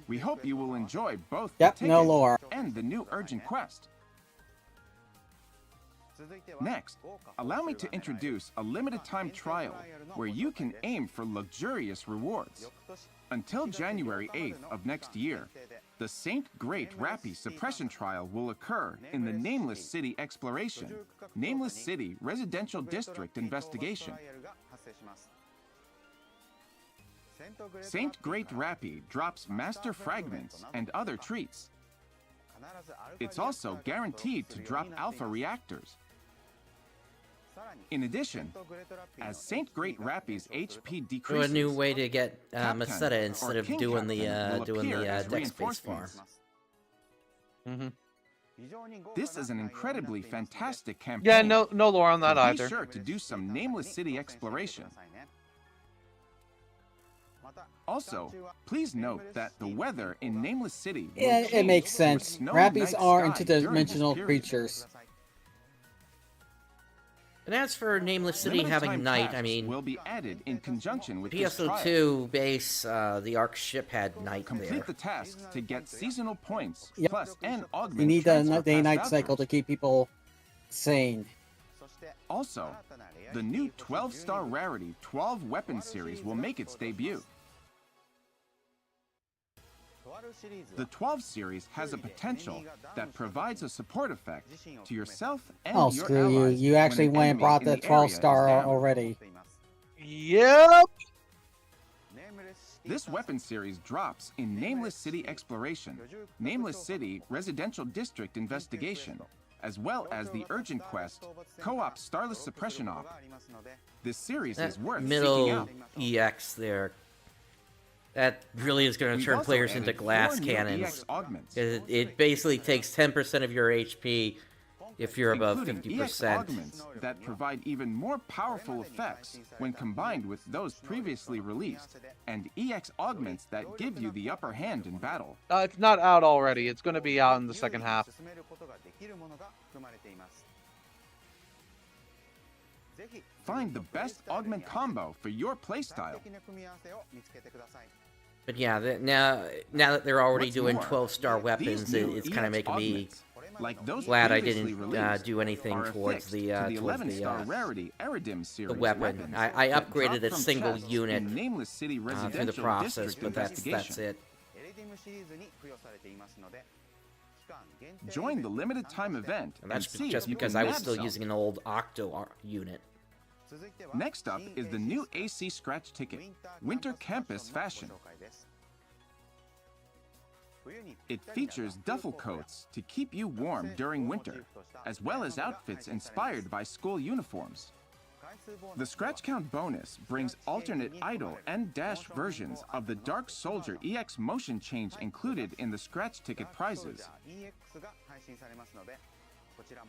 We hope you will enjoy both Yep, the no ticket lore. and the new urgent quest. Next, allow me to introduce a limited time trial where you can aim for luxurious rewards. Until January 8th of next year, the Saint Great Rappy suppression trial will occur in the Nameless City Exploration, Nameless City Residential District Investigation. Saint Great Rappy drops master fragments and other treats. It's also guaranteed to drop alpha reactors. In addition, as Saint Great Rappy's HP So decreases, a new way to get Captain Masetta instead or of King doing the Captain will doing appear the as deck space farm. reinforcements. Mm-hmm. This is an incredibly fantastic campaign. Yeah, no lore on that so either. Be sure to do some Nameless City exploration. Also, please note that the weather in Nameless City will Yeah, it change makes to a sense. snowy Rappies night are sky during this interdimensional period. creatures. And as for Nameless City Limited having time night, I tasks mean, will be added in conjunction with this trial. PSO2 base, the ARK ship had night Complete there. the tasks to get seasonal points, Yep. plus and augment You need transfer a day-night pass cycle to vouchers. keep people sane. Also, the new 12-star rarity 12 weapon series will make its debut. The 12 series has a potential that provides a support effect to yourself and Oh, your screw you. allies You when actually an went and enemy brought in the the 12 area is star down. already. Yep. This weapon series drops in Nameless City Exploration, Nameless City Residential District Investigation, as well as the urgent quest, Co-op Starless Suppression Op. This series That is worth seeking middle out. EX there, that really is going to We've turn also players into added glass 4 new cannons. EX augments, It basically takes 10% of your HP if you're above including EX 50%. augments that provide even more powerful effects when combined with those previously released, and EX augments that give you the upper hand in battle. It's not out already. It's going to be out in the second half. Find the best augment combo for your playstyle. But yeah, now that they're already What's doing more, 12-star weapons, these new it's kind of EX making me augments, like those glad I previously didn't released, do anything are towards affixed the to the towards 11-star rarity Eridim series the weapon. weapons I that upgraded drop a from single chests unit in Nameless City through the Residential process, District but that's Investigation. it. Join the limited time event And that's see just if you because can I was nab still some. using an old Octo unit. Next up is the new AC Scratch Ticket, Winter Campus Fashion. It features duffel coats to keep you warm during winter, as well as outfits inspired by school uniforms. The Scratch Count bonus brings alternate idle and dash versions of the Dark Soldier EX motion change included in the Scratch Ticket prizes,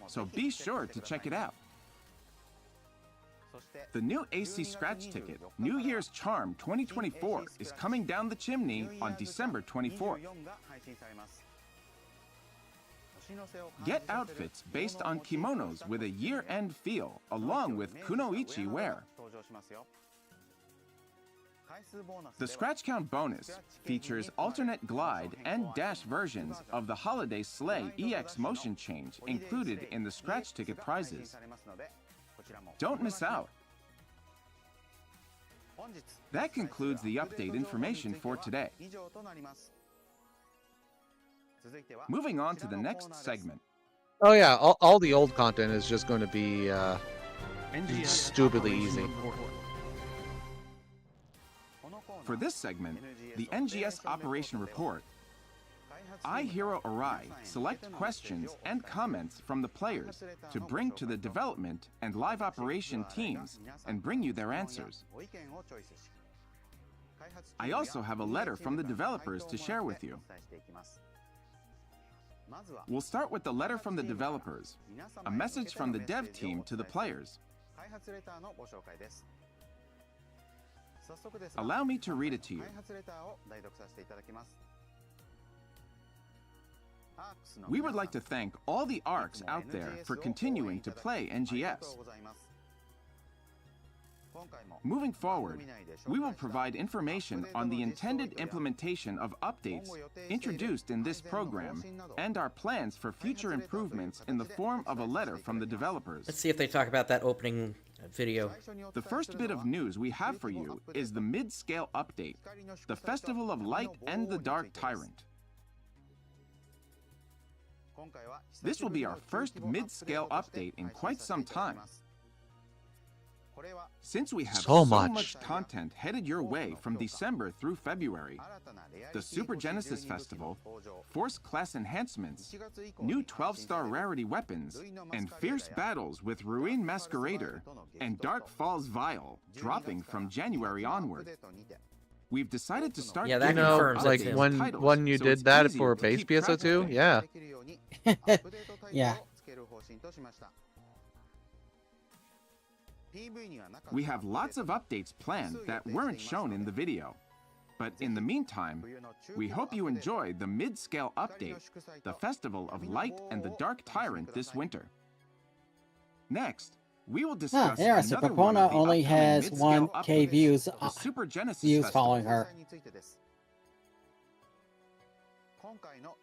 so be sure to check it out. The new AC Scratch Ticket, New Year's Charm 2024, is coming down the chimney on December 24th. Get outfits based on kimonos with a year-end feel, along with kunoichi wear. The Scratch Count bonus features alternate glide and dash versions of the Holiday Sleigh EX motion change included in the Scratch Ticket prizes. Don't miss out. That concludes the update information for today. Moving on to the next segment. Oh yeah, all the old content is just going to be stupidly easy. For this segment, the NGS Operation Report, I, Hiro Arai, select questions and comments from the players to bring to the development and live operation teams and bring you their answers. I also have a letter from the developers to share with you. We'll start with the letter from the developers, a message from the dev team to the players. Allow me to read it to you. We would like to thank all the ARKs out there for continuing to play NGS. Moving forward, we will provide information on the intended implementation of updates introduced in this program and our plans for future improvements in the form of a letter from the developers. Let's see if they talk about that opening video. The first bit of news we have for you is the mid-scale update, the Festival of Light and the Dark Tyrant. This will be our first mid-scale update in quite some time. Since we have so much content headed your way from December through February, the Super Genesis Festival, Force Class Enhancements, new 12-star rarity weapons, and fierce battles with Ruin Masquerader and Dark Falls Vial dropping from January onward. We've decided to start that You know, confirms like it, when you did that for base PSO2, yeah. Yeah. We have lots of updates planned that weren't shown in the video. But in the meantime, we hope you enjoy the mid-scale update, the Festival of Light and the Dark Tyrant this winter. Next, we will discuss interesting. another one of Papona the only upcoming has mid-scale 1K updates, views, the Super Genesis views Festival. following her.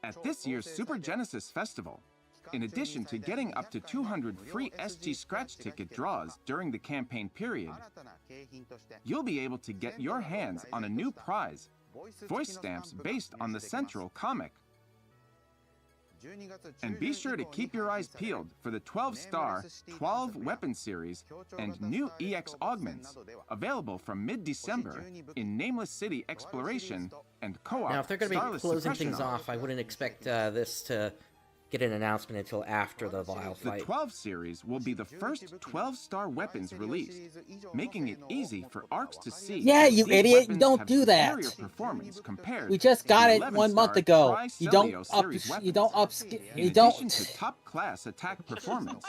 At this year's Super Genesis Festival, in addition to getting up to 200 free SG Scratch Ticket draws during the campaign period, you'll be able to get your hands on a new prize voice stamps based on the central comic. And be sure to keep your eyes peeled for the 12-star 12 weapon series and new EX augments available from mid-December in Nameless City Exploration and Co-op Now, if they're going to be Starless closing Suppression things off, I wouldn't expect this to get an announcement until after the Vile The fight. 12 series will be the first 12-star weapons released, making it easy for ARKS to see. Yeah, that you these idiot, weapons don't have do that. superior performance compared We just to got the it 1 month 11-star ago. You don't Tri-Celio up, series you don't weapons. up, In you addition to don't. top-class attack performance,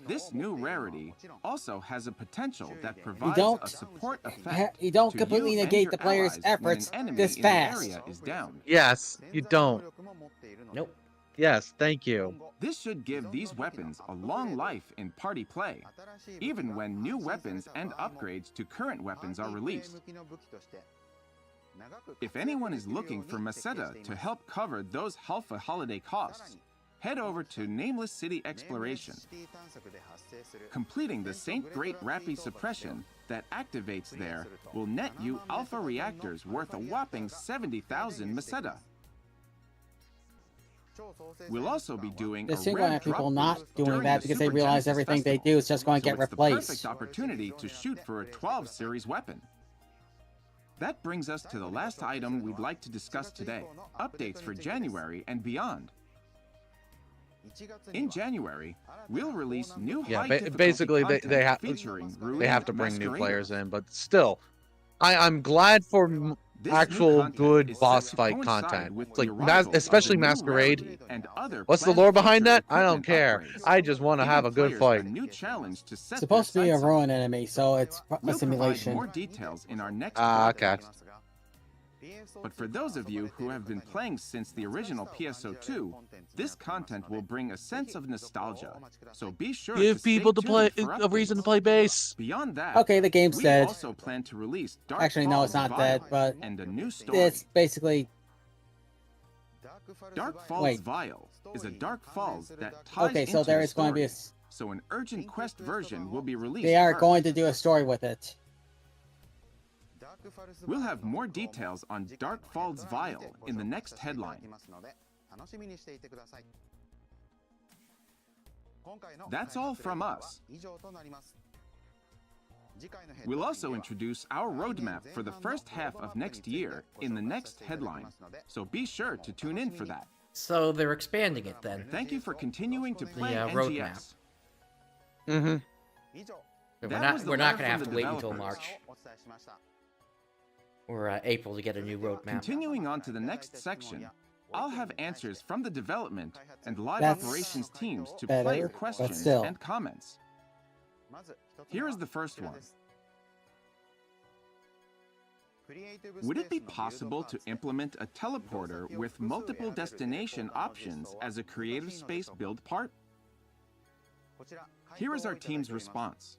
this new rarity also has a potential that provides don't a support effect. You don't to completely you and negate your the player's allies when an efforts enemy this in the fast. area is down. Yes, you don't. Nope. Yes, thank you. This should give these weapons a long life in party play, even when new weapons and upgrades to current weapons are released. If anyone is looking for Meseta to help cover those Halfa holiday costs, head over to Nameless City Exploration. Completing the Saint Great Rappy suppression that activates there will net you alpha reactors worth a whopping 70,000 Meseta. We'll also be doing There's a still rare going to have people drop not boost doing during that the because they Super realize Genesis everything they Festival. do is just going to So get it's replaced. the perfect opportunity to shoot for a 12 series weapon. That brings us to the last item we'd like to discuss today, updates for January and beyond. In January, we'll release new Yeah, high difficulty basically content they have featuring they have to Ruined bring new Masquerader. players in, but still, I'm glad for This new actual content good is boss set to fight coincide content. with It's the like arrival of especially the new Masquerade. rarity and other What's the planned lore behind future that? I don't equipment care. upgrades, I just want to giving have a good players fight. a new challenge to set It's supposed to their be a sights on. ruin enemy, so it's a We'll provide simulation. more details in our next Ah, broadcast. okay. But for those of you who have been playing since the original PSO2, this content will bring a sense of nostalgia. So be sure to Give stay people to play tuned for a reason to updates. play base. Beyond that, Okay, the game's we dead. also plan to release Dark Actually, no, it's Falls not dead, Vile but and a new story. it's basically Dark Falls Wait. Vile is a Dark Falls that ties okay. So into there the is going to be story. So an urgent quest version will be released. they are first. going to do a story with it. We'll have more details on Dark Falls Vile in the next headline. That's all from us. We'll also introduce our roadmap for the first half of next year in the next headline, so be sure to tune in for that. So they're expanding it then. Thank you for continuing to play roadmap. NGS. Mm-hmm. We're not going to have to wait until March or April to get a new roadmap. Continuing on to the next section, I'll have answers from the development and live That's operations teams to better, player but questions still. and comments. Here is the first one. Would it be possible to implement a teleporter with multiple destination options as a creative space build part? Here is our team's response.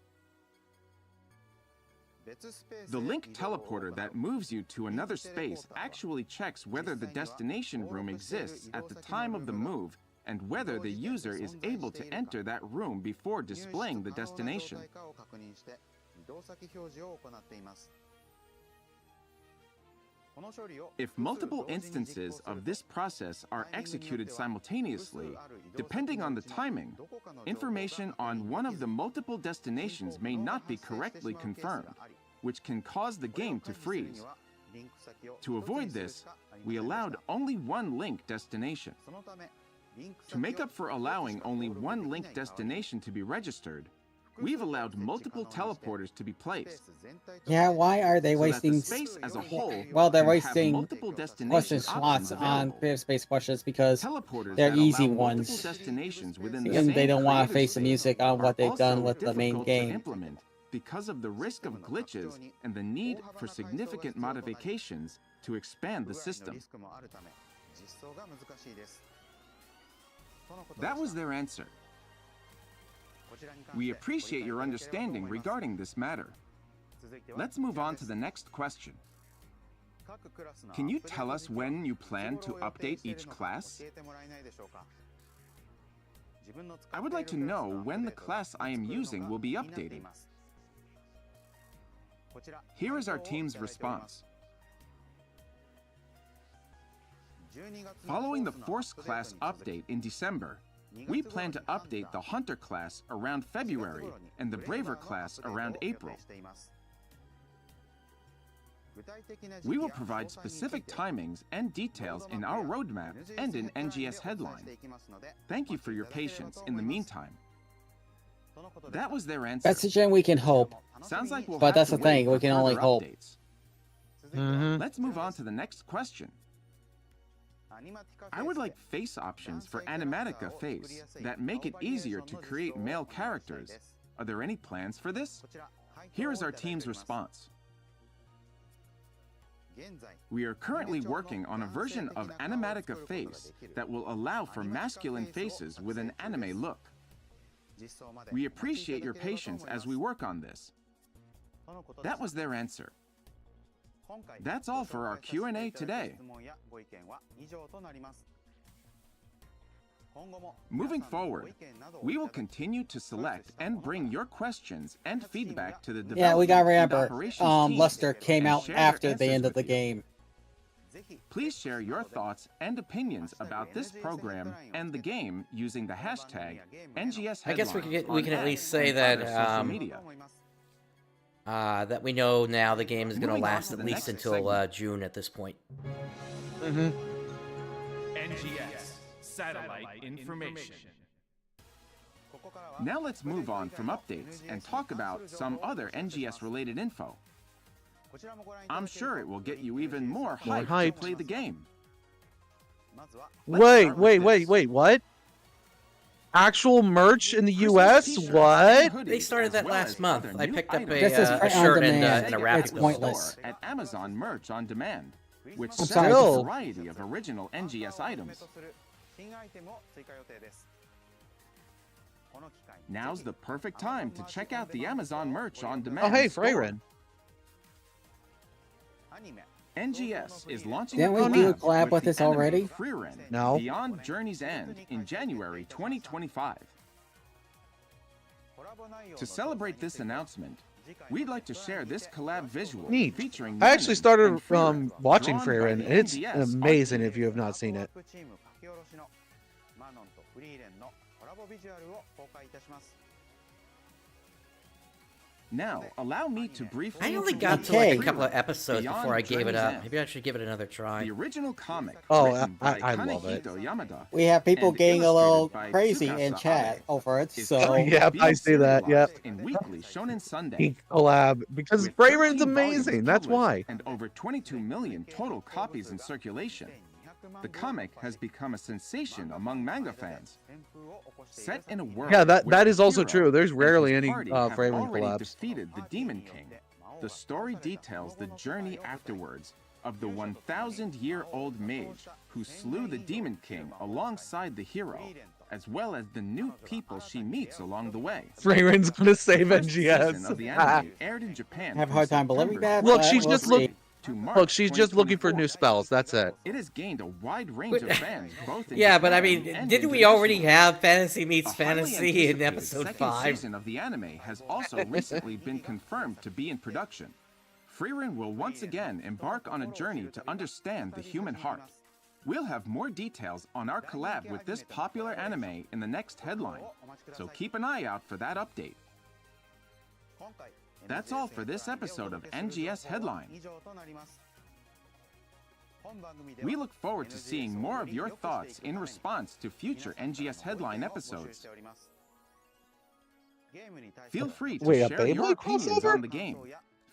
The link teleporter that moves you to another space actually checks whether the destination room exists at the time of the move and whether the user is able to enter that room before displaying the destination. If multiple instances of this process are executed simultaneously, depending on the timing, information on one of the multiple destinations may not be correctly confirmed, which can cause the game to freeze. To avoid this, we allowed only one link destination. To make up for allowing only one link destination to be registered, we've allowed multiple teleporters to be placed. Yeah, why are they So that wasting? the space as a whole Well, they're can have wasting multiple destination question slots options on available. creative space questions because Teleporters they're that easy allow multiple ones. destinations within the and they same don't want to creative face the space music on are what they've done also with the main difficult to game. implement because of the risk of glitches and the need for significant modifications to expand the system. That was their answer. We appreciate your understanding regarding this matter. Let's move on to the next question. Can you tell us when you plan to update each class? I would like to know when the class I am using will be updated. Here is our team's response. Following the Force class update in December, we plan to update the Hunter class around February and the Braver class around April. We will provide specific timings and details in our roadmap and in NGS Headline. Thank you for your patience in the meantime. That was their answer. That's a gem we can hope. Sounds like we'll But have that's to the thing, wait we for can only further hope. updates. Let's move on to the next question. I would like face options for Animatica Face that make it easier to create male characters. Are there any plans for this? Here is our team's response. We are currently working on a version of Animatica Face that will allow for masculine faces with an anime look. We appreciate your patience as we work on this. That was their answer. That's all for our Q&A today. Moving forward, we will continue to select and bring your questions and feedback to the development Yeah, we gotta and remember, operations team Luster came and out share after their the end answers of the with you. game. Please share your thoughts and opinions about this program and the game using the hashtag NGS Headline. I guess we can at on least X say and that other social media. that we know now the game is going to Moving on last to at the least next until segment. June at this point. Mm-hmm. NGS Satellite Information. Now let's move on from updates and talk about some other NGS-related info. I'm sure it will get you even more hyped to hyped. play the game. Wait, what? Actual merch in the Christmas US? t-shirts What? and They hoodies, started as that well last as month. other I new picked up items. This is a print shirt on and demand. a wrap. It's pointless. Store at Amazon Merch on Demand, which I'm sells sorry. a variety of original NGS items. Now's the perfect time to check out the Amazon Merch on Demand. Oh, hey, store. Freyren. NGS is launching Didn't a we do a collab collab with the this anime already? Frieren No. Beyond Journey's End in January 2025. To celebrate this announcement, we'd like to share this collab visual Neat. featuring I actually Menon started and Frieren, watching drawn by Freyren, the and it's NGS art amazing team. if you have not seen it. Now, allow me to briefly I only introduce got to like a Okay. couple of episodes Beyond before I gave it Journey's up. End. Maybe I should give it another try. the original comic Oh, written by I love it. Kanehito Yamada. We have people And getting a little illustrated by crazy Tsukasa in chat Abe. over it, is so currently Yep, being I see that, yep. serialized in weekly Shonen Sunday. Geek collab because With Freyren's 13 volumes amazing. That's published why. And over 22 million total copies in circulation. The comic has become a sensation among manga fans. Set in a world Yeah, that where is the also hero true. There's and rarely his any party have Freyren already collabs. defeated the Demon King. The story details the journey afterwards of the 1,000-year-old mage who slew the Demon King alongside the hero, as well as the new people she meets along the way. Freyren's gonna save First season NGS. of the anime aired in Japan I have a from hard time believing September that. Look, but she's we'll just look- see. to March Look, she's just looking for new 2024. spells. That's it. It has gained a wide range of fans, both in Yeah, but I Japan mean, and didn't we already internationally. have Fantasy A Meets highly Fantasy in anticipated episode second 5? season of the anime has also recently been confirmed to be in production. Frieren will once again embark on a journey to understand the human heart. We'll have more details on our collab with this popular anime in the next headline, so keep an eye out for that update. That's all for this episode of NGS Headline. We look forward to seeing more of your thoughts in response to future NGS Headline episodes. Feel free to Wait, a share your Beyblade opinions crossover? on the game,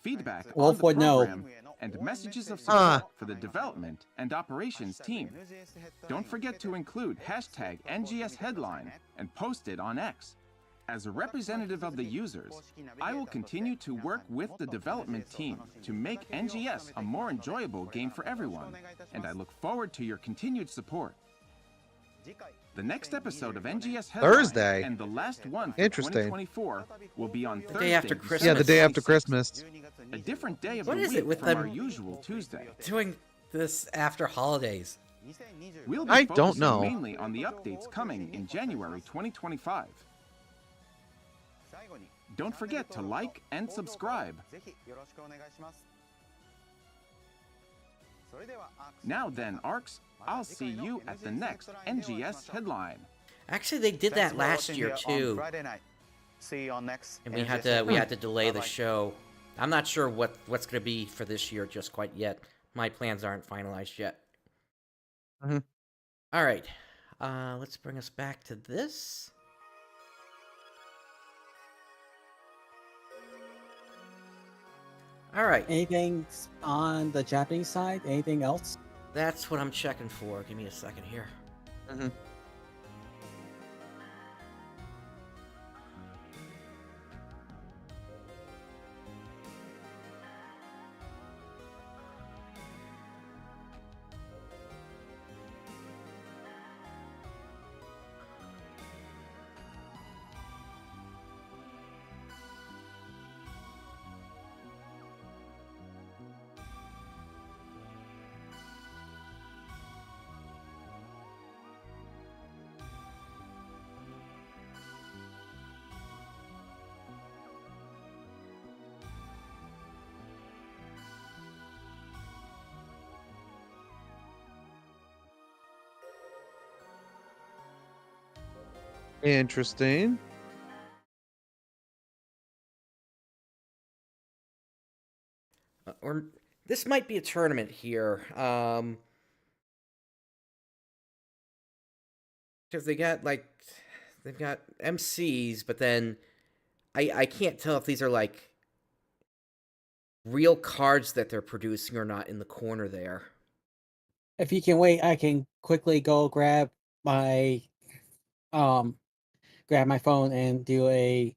feedback on Wolf the would know. program, and messages of support for the development and operations team. Don't forget to include hashtag NGS Headline and post it on X. As a representative of the users, I will continue to work with the development team to make NGS a more enjoyable game for everyone, and I look forward to your continued support. The next episode of NGS Headline Thursday? and the last one for Interesting. 2024 will be on Thursday, day after December Christmas. Yeah, the day after 26th. Christmas. A different day of What the is week it with from them- our usual Tuesday. Doing this after holidays. We'll be I don't focusing know. mainly on the updates coming in January 2025. Don't forget to like and subscribe. Now then, ARKS, I'll see you at the next NGS Headline. Actually, they did that last year too, See you on next. and we had to delay the show. I'm not sure what's going to be for this year just quite yet. My plans aren't finalized yet. Mhm. All right, let's bring us back to this. All right, Anything on the Japanese side? Anything else? that's what I'm checking for. Give me a second here. Mhm. Interesting. Or this might be a tournament here. Because they've got MCs, but then I can't tell if these are like real cards that they're producing or not in the corner there. If you can wait, I can quickly go grab my phone and do a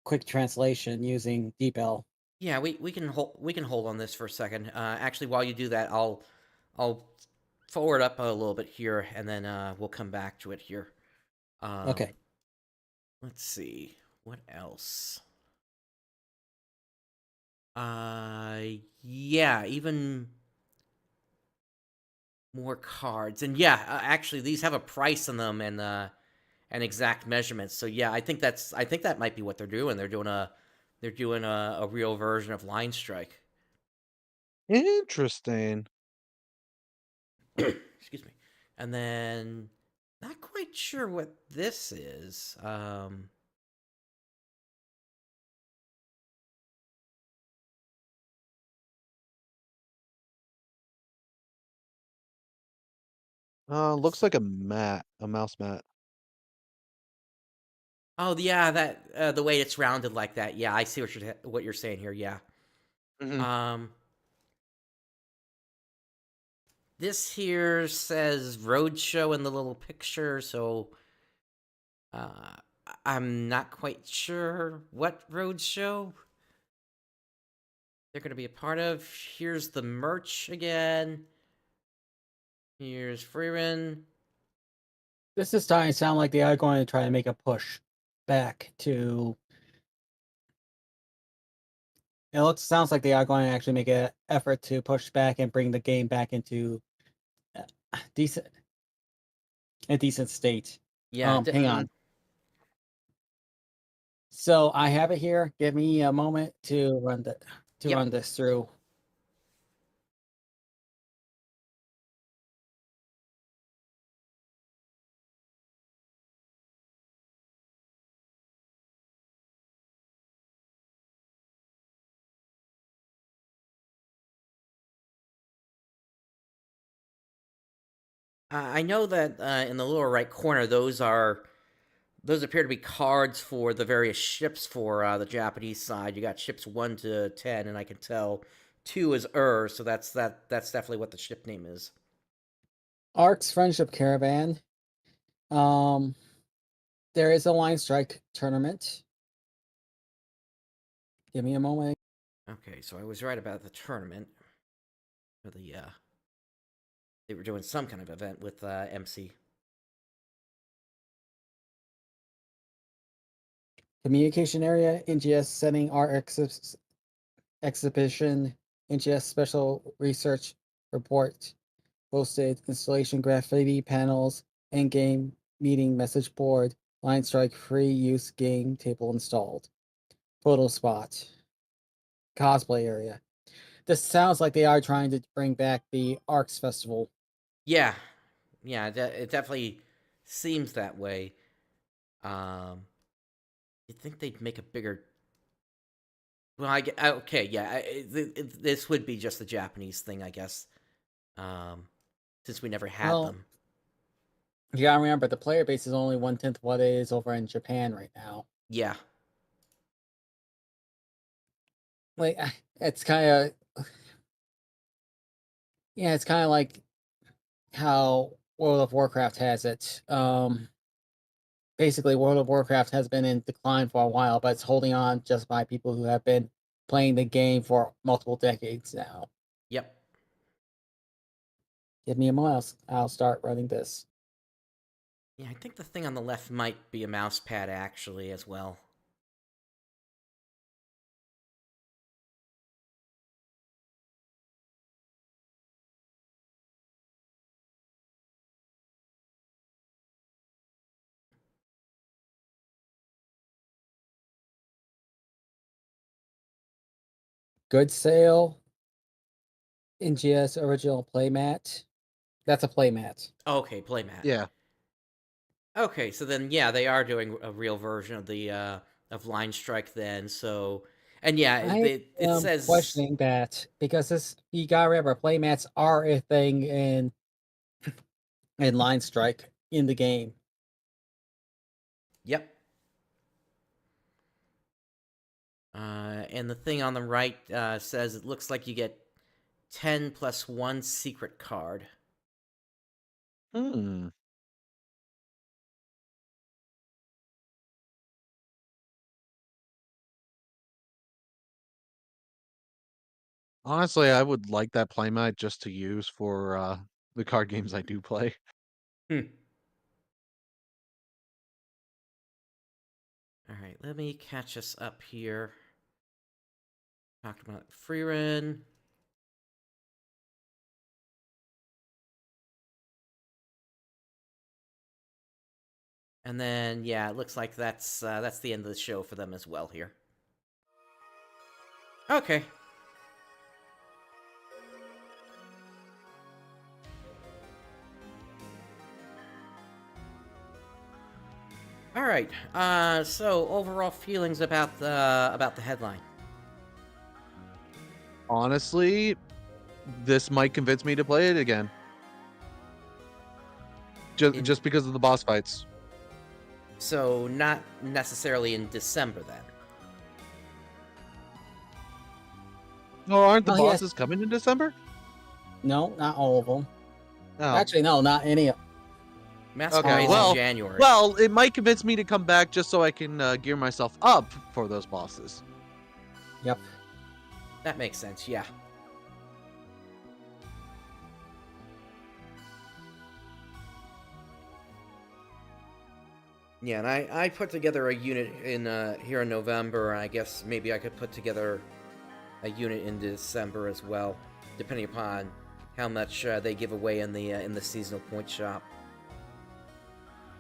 quick translation using DeepL. Yeah, we can hold on this for a second. Actually, while you do that, I'll forward up a little bit here, and then we'll come back to it here. Okay. Let's see what else. Yeah, even more cards, and yeah, actually, these have a price on them and exact measurements. So yeah, I think that might be what they're doing. They're doing a real version of Line Strike. Interesting. Excuse me. And then not quite sure what this is. Looks like a mat, a mouse mat. Oh yeah, that the way it's rounded like that. Yeah, I see what you're saying here. Yeah. Mhm. This here says Roadshow in the little picture, so I'm not quite sure what Roadshow they're going to be a part of. Here's the merch again. Here's Freeman. This is starting to sound like they are going to try to make a push back to. Sounds like they are going to actually make an effort to push back and bring the game back into a decent state. Yeah. Hang on. So I have it here. Give me a moment to run this through. I know that in the lower right corner, those appear to be cards for the various ships for the Japanese side. You got ships 1 to 10, and I can tell 2 is so that's definitely what the ship name is. ARKS Friendship Caravan. There is a Line Strike tournament. Give me a moment. Okay, so I was right about the tournament. Or they were doing some kind of event with MC. Communication area, NGS setting RX exhibition, NGS special research report, posted installation graffiti panels, in-game meeting message board, Line Strike free use game table installed. Photo spot. Cosplay area. this sounds like they are trying to bring back the ARKS festival. Yeah, it definitely seems that way. You'd think they'd make a bigger. Well, okay, yeah. This would be just the Japanese thing, I guess. Since we never had them. You gotta remember, the player base is only 1/10 what it is over in Japan right now. Yeah. Like, it's kind of, yeah, it's kind of like how World of Warcraft has it. Basically, World of Warcraft has been in decline for a while, but it's holding on just by people who have been playing the game for multiple decades now. Yep. Give me a mouse, I'll start running this. Yeah, I think the thing on the left might be a mouse pad actually as well. Good Sale, NGS original playmat. That's a playmat. Okay, playmat. Yeah. Okay, so then yeah, they are doing a real version of the of Line Strike then. So, and yeah, it says questioning that because you gotta remember playmats are a thing in Line Strike in the game. Yep. And the thing on the right says it looks like you get 10 plus 1 secret card. Honestly, I would like that playmat just to use for the card games I do play. Alright, let me catch us up here. Talked about Freerun. And then, yeah, it looks like that's the end of the show for them as well here. Okay. All right. So overall feelings about the headline. Honestly, this might convince me to play it again. Just because of the boss fights. So not necessarily in December then. No, aren't the bosses coming in December? No, not all of them. Oh. Actually, no, not any of them. Okay, in January. Well, it might convince me to come back just so I can gear myself up for those bosses. Yep. That makes sense, yeah. Yeah, and I put together a unit in here in November, and I guess maybe I could put together a unit in December as well, depending upon how much they give away in the seasonal point shop.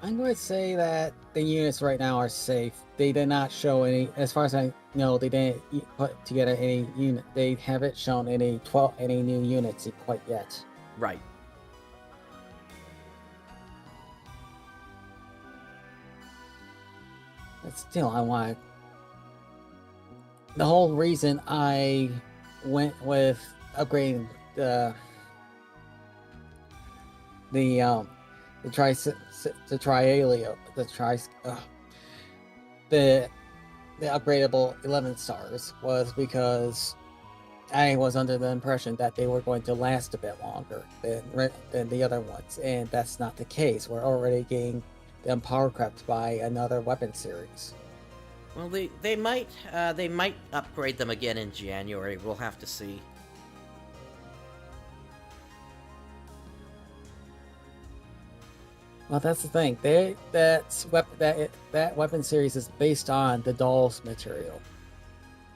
I'm going to say that the units right now are safe. They did not show any, as far as I know, they didn't put together any unit. They haven't shown any new units quite yet. Right. But still, I want. The whole reason I went with upgrading the upgradable 11 stars was because I was under the impression that they were going to last a bit longer than the other ones, and that's not the case. We're already getting them power crept by another weapon series. Well, they might upgrade them again in January. We'll have to see. Well, that's the thing. That weapon series is based on the dolls material.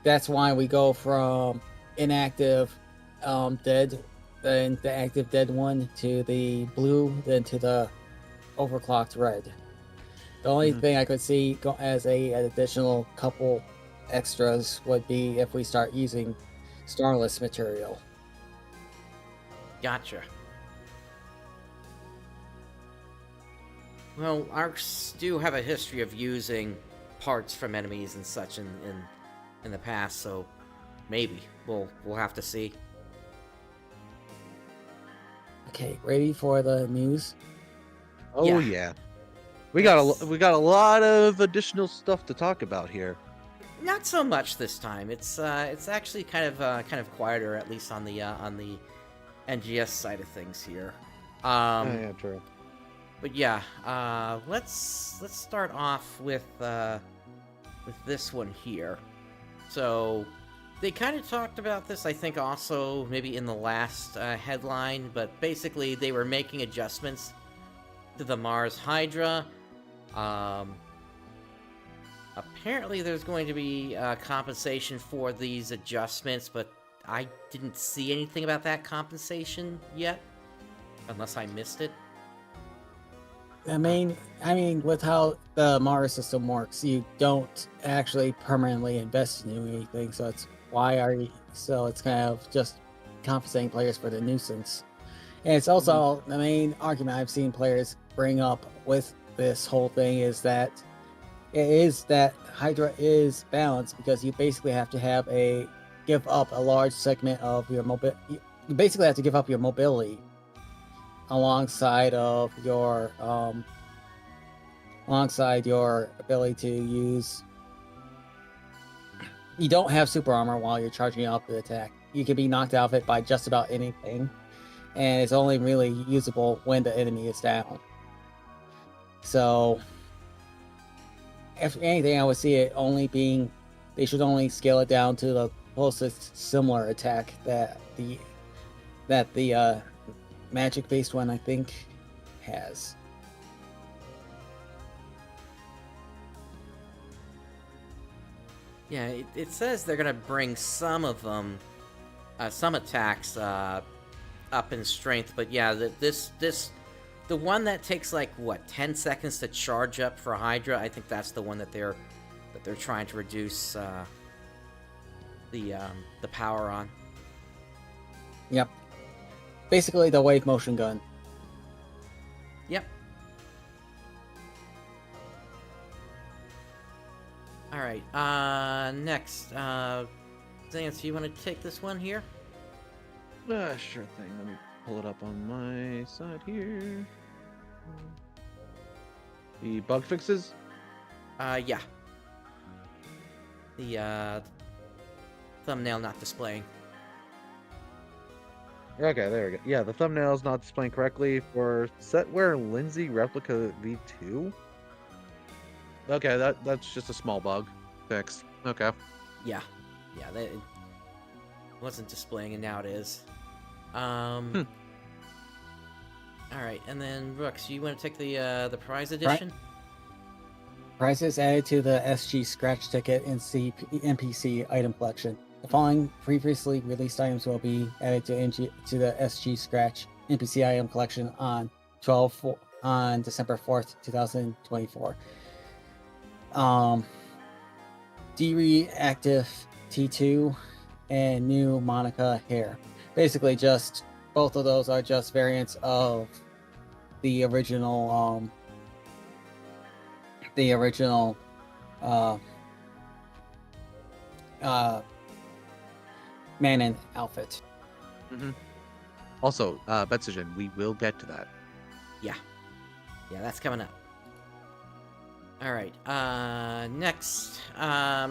That's why we go from inactive, dead, then the active dead one to the blue, then to the overclocked red. The only thing I could see as an additional couple extras would be if we start using Starless material. Gotcha. Well, ARKs do have a history of using parts from enemies and such in the past, so maybe we'll have to see. Okay, ready for the news? Oh yeah. We got a lot of additional stuff to talk about here. Not so much this time. It's actually kind of quieter, at least on the NGS side of things here. Yeah, true. But yeah, let's start off with this one here. So they kind of talked about this, I think, also maybe in the last headline. But basically, they were making adjustments to the Mars Hydra. Apparently, there's going to be compensation for these adjustments, but I didn't see anything about that compensation yet, unless I missed it. I mean, with how the Mars system works, you don't actually permanently invest in anything, so it's it's kind of just compensating players for the nuisance. And it's also the main argument I've seen players bring up with this whole thing is that Hydra is balanced because you basically have to give up a large segment of your mobility. You basically have to give up your mobility alongside your ability to use. You don't have super armor while you're charging up the attack. You can be knocked out of it by just about anything, and it's only really usable when the enemy is down. So, if anything, I would see it only being. They should only scale it down to the closest similar attack that the magic-based one, I think, has. Yeah, it says they're gonna bring some of them, some attacks up in strength, but yeah, the one that takes like what 10 seconds to charge up for Hydra, I think that's the one that they're trying to reduce the power on. Yep. Basically, the wave motion gun. Yep. All right. Next, Zance, you want to take this one here? Sure thing. Let me pull it up on my side here. The bug fixes? Yeah. The thumbnail not displaying. Okay, there we go. Yeah, the thumbnail's not displaying correctly for Setware Lindsay Replica V2. Okay, that's just a small bug fix. Okay. Yeah, that wasn't displaying, and now it is. All right, and then Brooks, you want to take the prize edition? Prizes added to the SG Scratch Ticket and NPC item collection. The following previously released items will be added to the SG Scratch NPC item collection on December 4th, 2024. D-Reactive T2 and new Monica hair. Basically, just both of those are just variants of the original Manon outfit. Also, Betsugen, we will get to that. Yeah, that's coming up. All right. Next,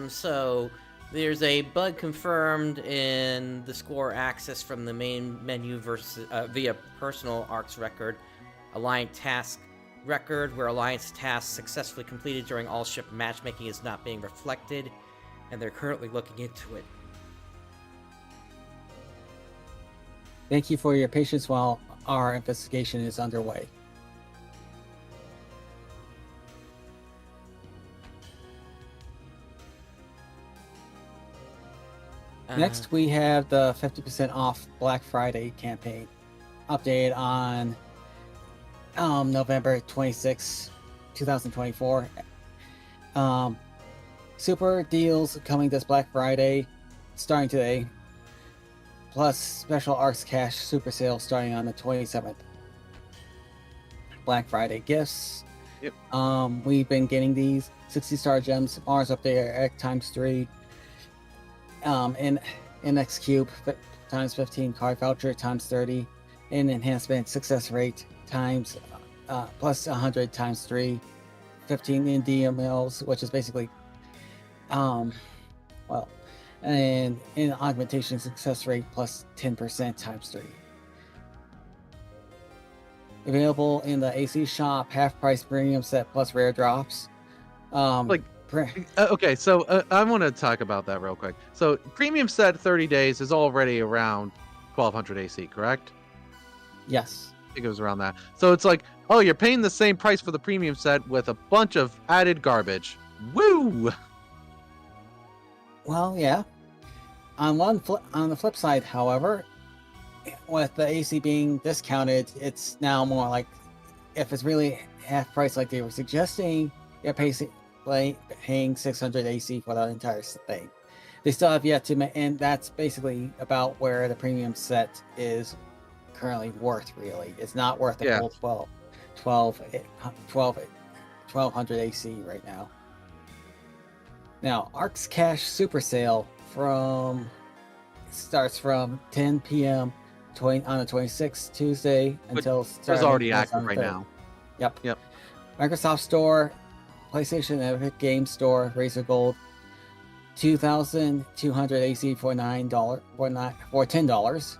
so there's a bug confirmed in the score access from the main menu via personal ARKS record, Alliance task record, where Alliance tasks successfully completed during all ship matchmaking is not being reflected, and they're currently looking into it. Thank you for your patience while our investigation is underway. Next, we have the 50% off Black Friday campaign, updated on November 26, 2024. Super deals coming this Black Friday, starting today. plus special ARKS cash super sale starting on the 27th. Black Friday gifts. Yep. We've been getting these 60-star gems, Mars up there at times 3. In NX Cube times 15, card voucher times 30, and enhancement success rate times plus 100 times 3, 15 in DMLs, which is basically and in augmentation success rate plus 10% times 3. Available in the AC shop, half price premium set plus rare drops. Okay, so I want to talk about that real quick. So premium set 30 days is already around 1200 AC, correct? Yes. I think it was around that. So it's like, oh, you're paying the same price for the premium set with a bunch of added garbage. Woo! Well, yeah. On the flip side, however, with the AC being discounted, it's now more like if it's really half price like they were suggesting, you're paying 600 AC for the entire thing. They still have yet to, and that's basically about where the premium set is currently worth. Really, it's not worth the full 1200 AC right now. Now, ARKS Cash Super Sale starts from 10 p.m. on the 26th Tuesday until it's already active right now. Yep. Microsoft Store, PlayStation Epic Games Store, Razer Gold, 2,200 AC for $10.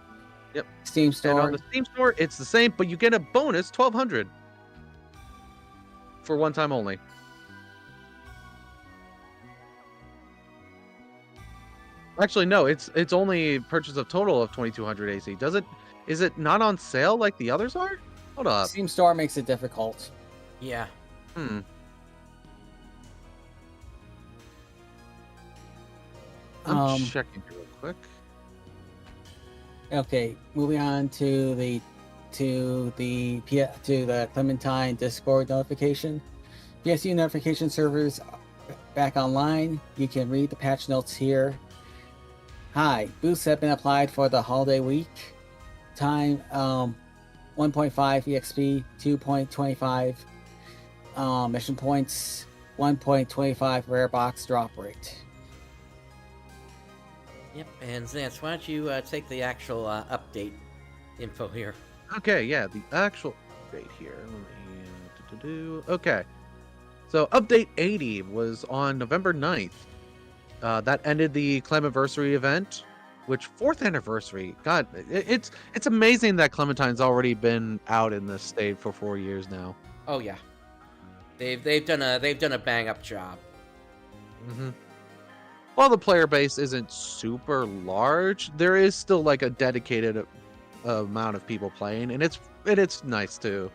Yep. Steam Store. And on the Steam Store, it's the same, but you get a bonus 1,200 for one time only. Actually, no, it's only purchase of total of 2,200 AC. Is it not on sale like the others are? Hold up. Steam Store makes it difficult. Yeah. I'm checking here real quick. Okay, moving on to the Clementine Discord notification. PSU notification servers back online. You can read the patch notes here. Hi, boosts have been applied for the holiday week. Time 1.5 EXP, 2.25 mission points, 1.25 rare box drop rate. Yep, and Zance, why don't you take the actual update info here? Okay, yeah, the actual update here. Okay, so update 80 was on November 9th. That ended the Clemaniversary event, which 4th anniversary. God, it's amazing that Clementine's already been out in this state for 4 years now. Oh yeah, they've done a bang up job. While the player base isn't super large, there is still like a dedicated amount of people playing, and it's nice to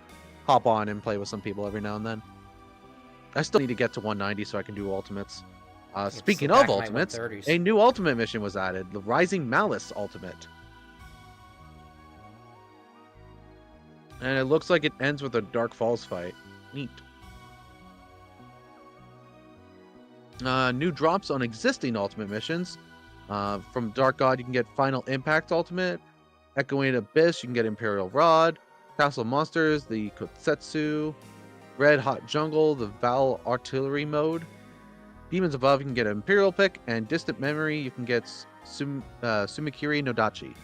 hop on and play with some people every now and then. I still need to get to 190 so I can do ultimates. Speaking of ultimates, a new ultimate mission was added, the Rising Malice ultimate. And it looks like it ends with a Dark Falls fight. Neat. New drops on existing ultimate missions. From Dark God, you can get Final Impact ultimate. Echoing Abyss, you can get Imperial Rod. Castle Monsters, the Kotsetsu. Red Hot Jungle, the Val Artillery mode. Demons Above, you can get an Imperial pick, and Distant Memory, you can get Sumakiri Nodachi.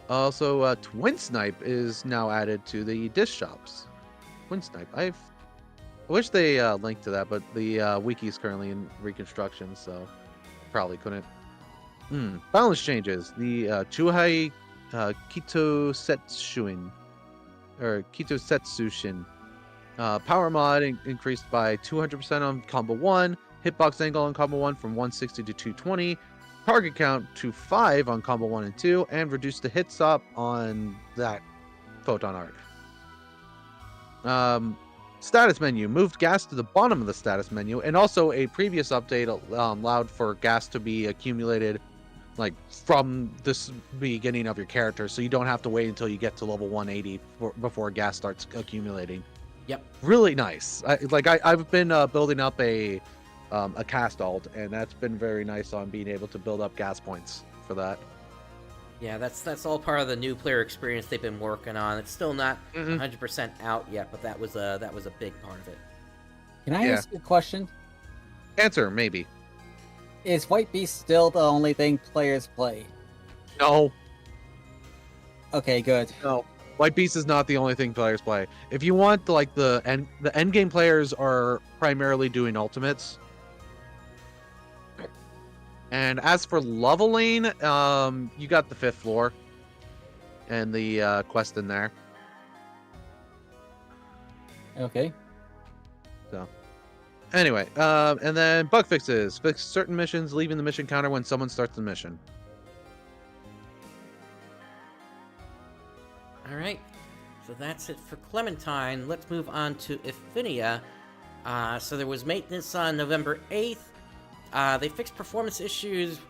Also, Twin Snipe is now added to the disc shops. Twin Snipe, I wish they linked to that, but the wiki is currently in reconstruction, so probably couldn't. Balance changes. The Chuhai Kito Setsushin, or Kito Setsushin. Power mod increased by 200% on combo 1, hitbox angle on combo 1 from 160 to 220, target count to 5 on combo 1 and 2, and reduced the hit stop on that Photon Arc. Status menu, moved gas to the bottom of the status menu, and also a previous update allowed for gas to be accumulated like from the beginning of your character, so you don't have to wait until you get to level 180 before gas starts accumulating. Yep. Really nice. I've been building up a cast alt, and that's been very nice on being able to build up gas points for that. Yeah, that's all part of the new player experience they've been working on. It's still not Mhm. 100% out yet, but that was a big part of it. Can I Yeah. ask you a question? Answer, maybe. Is White Beast still the only thing players play? No. Okay, good. No. White Beast is not the only thing players play. If you want the end game players are primarily doing ultimates. And as for leveling, you got the 5th floor and the quest in there. Okay. So anyway, and then bug fixes. Fix certain missions, leaving the mission counter when someone starts the mission. All right, so that's it for Clementine. Let's move on to Iphinia. So there was maintenance on November 8th. They fixed performance issues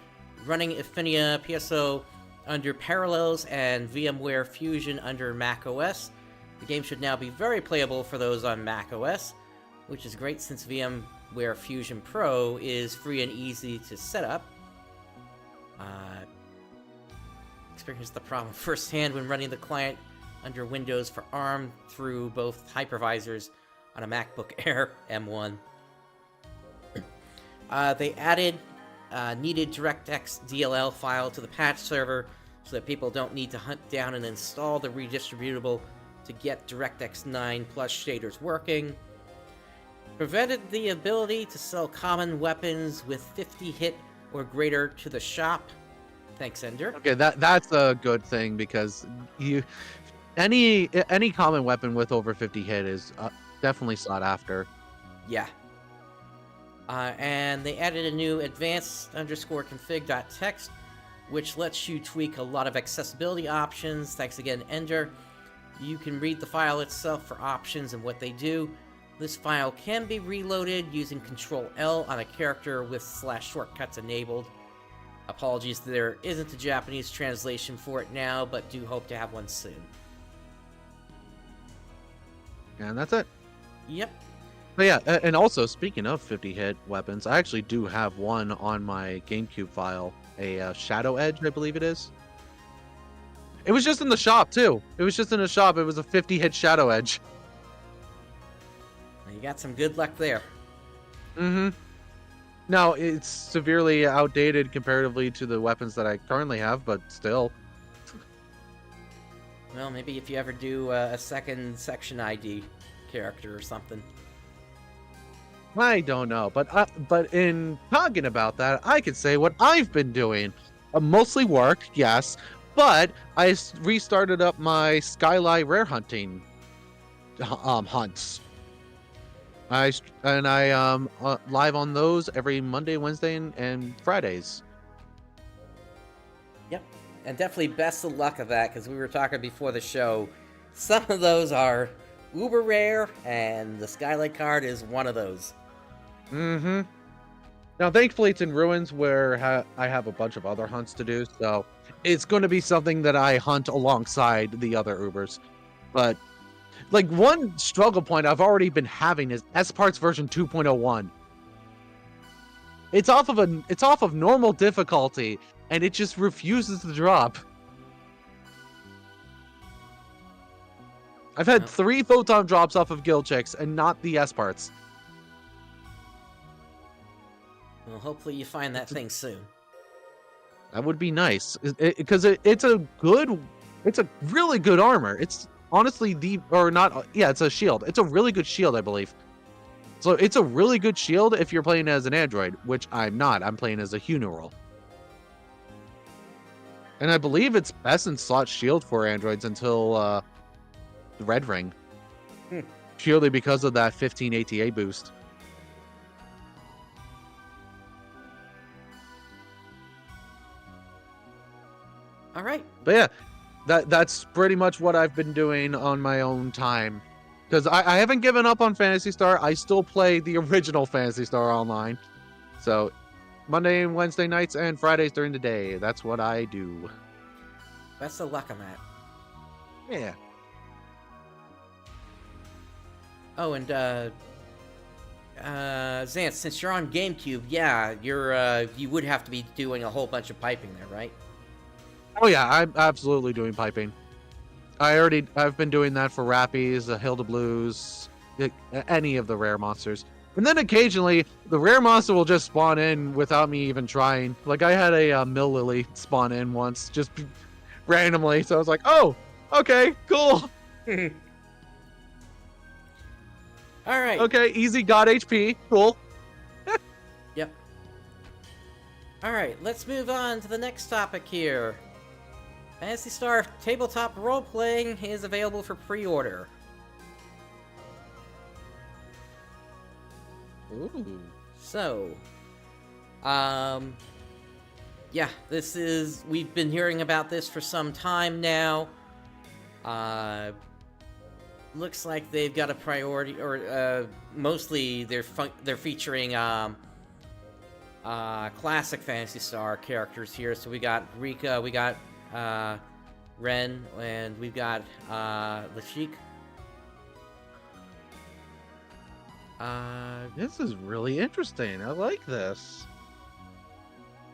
running Iphinia PSO under Parallels and VMware Fusion under macOS. The game should now be very playable for those on macOS, which is great since VMware Fusion Pro is free and easy to set up. Experienced the problem firsthand when running the client under Windows for ARM through both hypervisors on a MacBook Air M1. They added needed DirectX DLL file to the patch server so that people don't need to hunt down and install the redistributable to get DirectX 9 plus shaders working. Prevented the ability to sell common weapons with 50 hit or greater to the shop. Thanks, Ender. Okay, that's a good thing because any common weapon with over 50 hit is definitely sought after. Yeah. And they added a new advanced_config.txt, which lets you tweak a lot of accessibility options. Thanks again, Ender. You can read the file itself for options and what they do. This file can be reloaded using Control-L on a character with /shortcuts enabled. Apologies, there isn't a Japanese translation for it now, but do hope to have one soon. And that's it. Yep. But yeah, and also speaking of 50 hit weapons, I actually do have one on my GameCube file, a Shadow Edge, I believe it is. It was just in the shop too. It was just in the shop. It was a 50 hit Shadow Edge. You got some good luck there. Mm-hmm. Now, it's severely outdated comparatively to the weapons that I currently have, but still. Well, maybe if you ever do a second section ID character or something. I don't know, but in talking about that, I could say what I've been doing. Mostly work, yes, but I restarted up my Skylight rare hunting hunts. I live on those every Monday, Wednesday, and Fridays. Yep, and definitely best of luck of that, because we were talking before the show. Some of those are uber rare, and the Skylight card is one of those. Mm-hmm. Now, thankfully, it's in Ruins where I have a bunch of other hunts to do, so it's going to be something that I hunt alongside the other Ubers. But like one struggle point I've already been having is S-Parts version 2.01. It's off of normal difficulty, and it just refuses to drop. I've had 3 photon drops off of guild checks and not the S-Parts. Well, hopefully you find that thing soon. That would be nice, because it's a really good armor. It's honestly it's a shield. It's a really good shield, I believe. So it's a really good shield if you're playing as an android, which I'm not. I'm playing as a Huneral. And I believe it's best in slot shield for androids until the Red Ring. Purely because of that 15 ATA boost. All right. But yeah, that's pretty much what I've been doing on my own time. Because I haven't given up on Phantasy Star. I still play the original Phantasy Star online. So Monday and Wednesday nights and Fridays during the day. That's what I do. Best of luck on that. Yeah. Oh, and Zance, since you're on GameCube, yeah, you would have to be doing a whole bunch of piping there, right? Oh yeah, I'm absolutely doing piping. I've been doing that for Rappies, the Hilda Blues, any of the rare monsters. And then occasionally, the rare monster will just spawn in without me even trying. Like, I had a Mill Lily spawn in once, just randomly. So I was like, oh, okay, cool. All right. Okay, easy, got HP, cool. Yep. All right, let's move on to the next topic here. Phantasy Star tabletop role-playing is available for pre-order. Ooh. So, yeah, we've been hearing about this for some time now. Looks like they've got a priority, or mostly they're featuring classic Phantasy Star characters here. So we got Rika, we got Ren, and we've got Lashik. This is really interesting. I like this.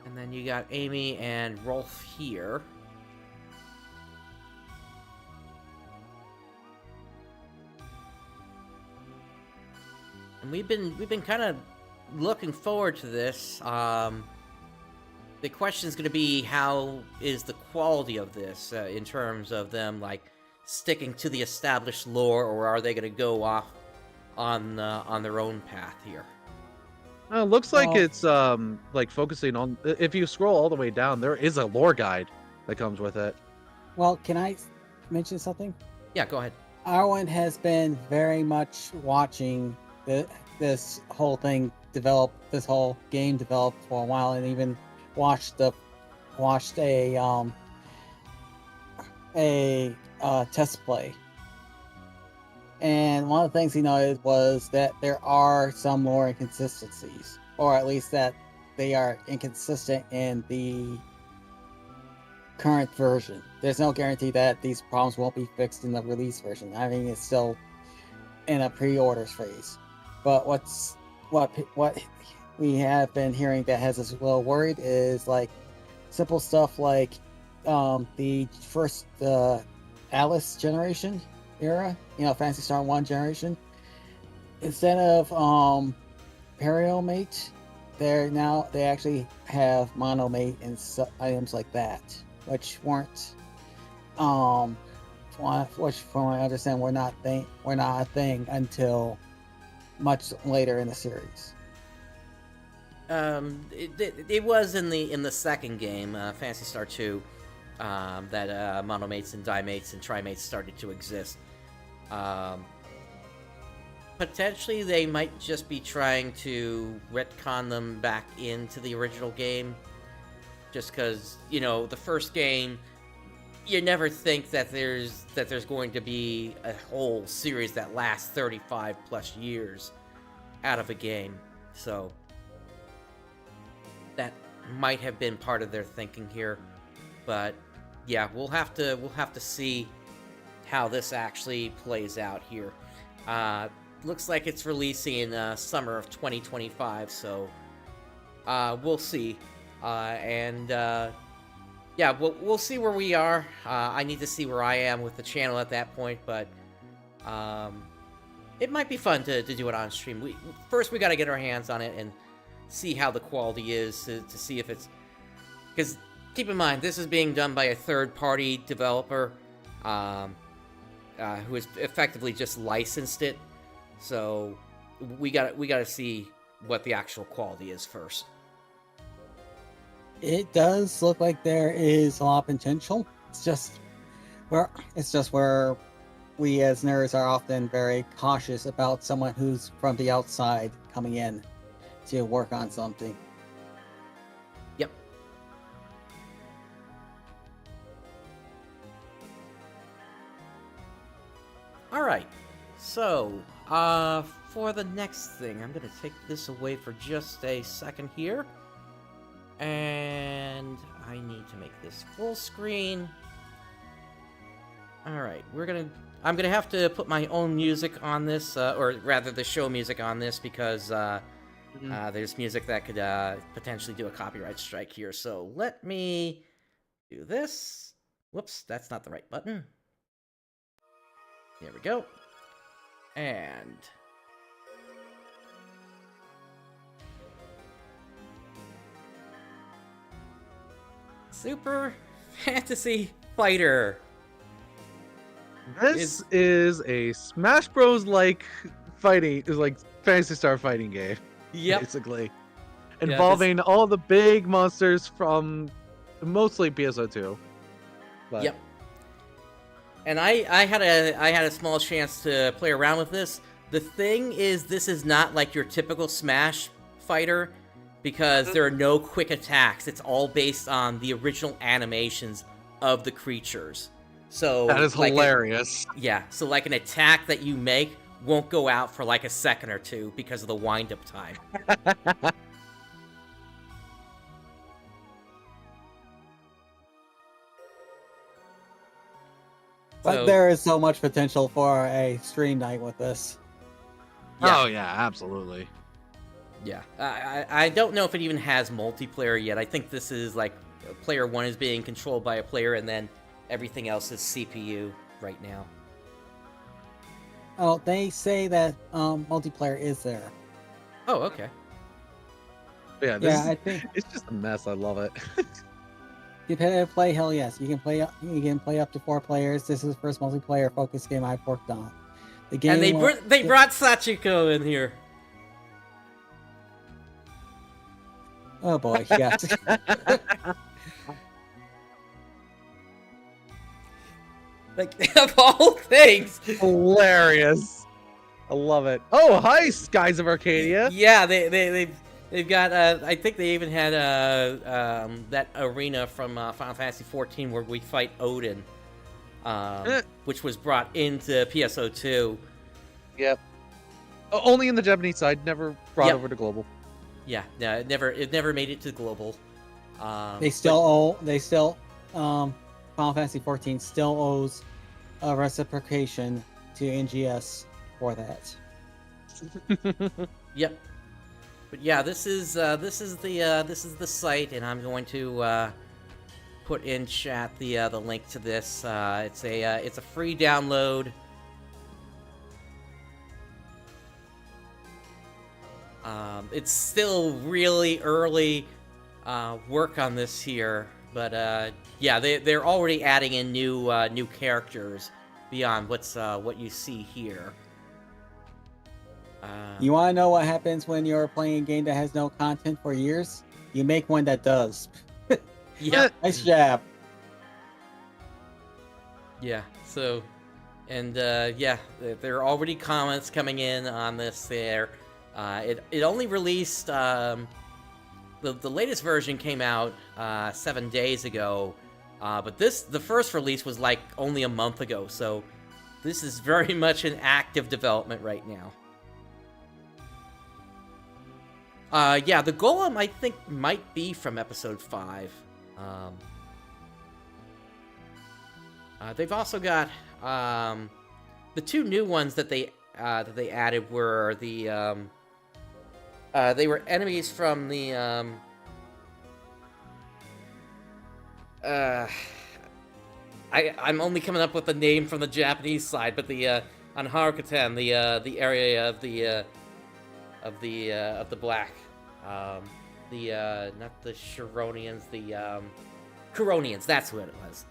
And then you got Amy and Rolf here. And we've been kind of looking forward to this. The question is going to be, how is the quality of this in terms of them like sticking to the established lore, or are they going to go off on their own path here? Looks like it's like focusing on. If you scroll all the way down, there is a lore guide that comes with it. Well, can I mention something? Yeah, go ahead. Arwen has been very much watching this whole thing develop, this whole game develop for a while, and even watched a test play. And one of the things he noted was that there are some lore inconsistencies, or at least that they are inconsistent in the current version. There's no guarantee that these problems won't be fixed in the release version. I mean, it's still in a pre-orders phase. But what we have been hearing that has us well worried is like simple stuff like the first Alice generation era, Phantasy Star 1 generation. Instead of Periomate, they actually have Monomate and items like that, which weren't which from what I understand were not a thing until much later in the series. It was in the second game, Phantasy Star 2, that monomates and dimates and trimates started to exist. Potentially they might just be trying to retcon them back into the original game, just because, the first game, you never think that there's going to be a whole series that lasts 35 plus years out of a game. So that might have been part of their thinking here. But yeah, we'll have to see how this actually plays out here. Looks like it's releasing in summer of 2025, so we'll see. Yeah, we'll see where we are. I need to see where I am with the channel at that point, but it might be fun to do it on stream. First we got to get our hands on it and see how the quality is to see if it's... Because keep in mind, this is being done by a third-party developer who has effectively just licensed it. So we got to see what the actual quality is first. It does look like there is a lot of potential. It's just where we as nerds are often very cautious about someone who's from the outside coming in to work on something. Yep. All right. So, for the next thing, I'm going to take this away for just a second here. And I need to make this full screen. Alright, I'm gonna have to put my own music on this, or rather the show music on this, because there's music that could potentially do a copyright strike here. So let me do this. Whoops, that's not the right button. There we go. And Super Fantasy Fighter. This is a Smash Bros. Like fighting, is like Phantasy Star fighting game. Yep. Basically, involving all the big monsters from mostly PSO2. But... Yep. And I had a small chance to play around with this. The thing is, this is not like your typical Smash fighter because there are no quick attacks. It's all based on the original animations of the creatures. So that is hilarious. So like an attack that you make won't go out for like a second or two because of the wind-up time. But there is so much potential for a stream night with this. Yeah. Oh yeah, absolutely. Yeah, I don't know if it even has multiplayer yet. I think this is like player 1 is being controlled by a player, and then everything else is CPU right now. Oh, they say that multiplayer is there. Oh, okay. Yeah, I think it's just a mess. I love it. competitive play, hell yes. You can play up to 4 players. This is the first multiplayer focused game I've worked on. The game And they brought Sachiko in here. Oh boy, yes. Like, of all things. Hilarious. I love it. Oh, hi, Skies of Arcadia. Yeah, they've got. I think they even had that arena from Final Fantasy 14 where we fight Odin, which was brought into PSO2. Yep. Only in the Japanese side, never brought over to global. Yeah, it never made it to global. They still Final Fantasy 14 still owes a reciprocation to NGS for that. Yep. But yeah, this is the site, and I'm going to put in chat the link to this. It's a free download. It's still really early work on this here, but yeah, they're already adding in new characters beyond what you see here. You want to know what happens when you're playing a game that has no content for years? You make one that does. Yeah. Nice job. Yeah. So, and yeah, there are already comments coming in on this. There, it only released. The latest version came out 7 days ago, but the first release was like only a month ago. So, this is very much in active development right now. Yeah, the Golem, I think, might be from episode 5. They've also got the 2 new ones that they added were the they were enemies from the I'm only coming up with the name from the Japanese side, but the on Harukuten, the area of the black. Not the Shironians, the Kuronians, that's what it was.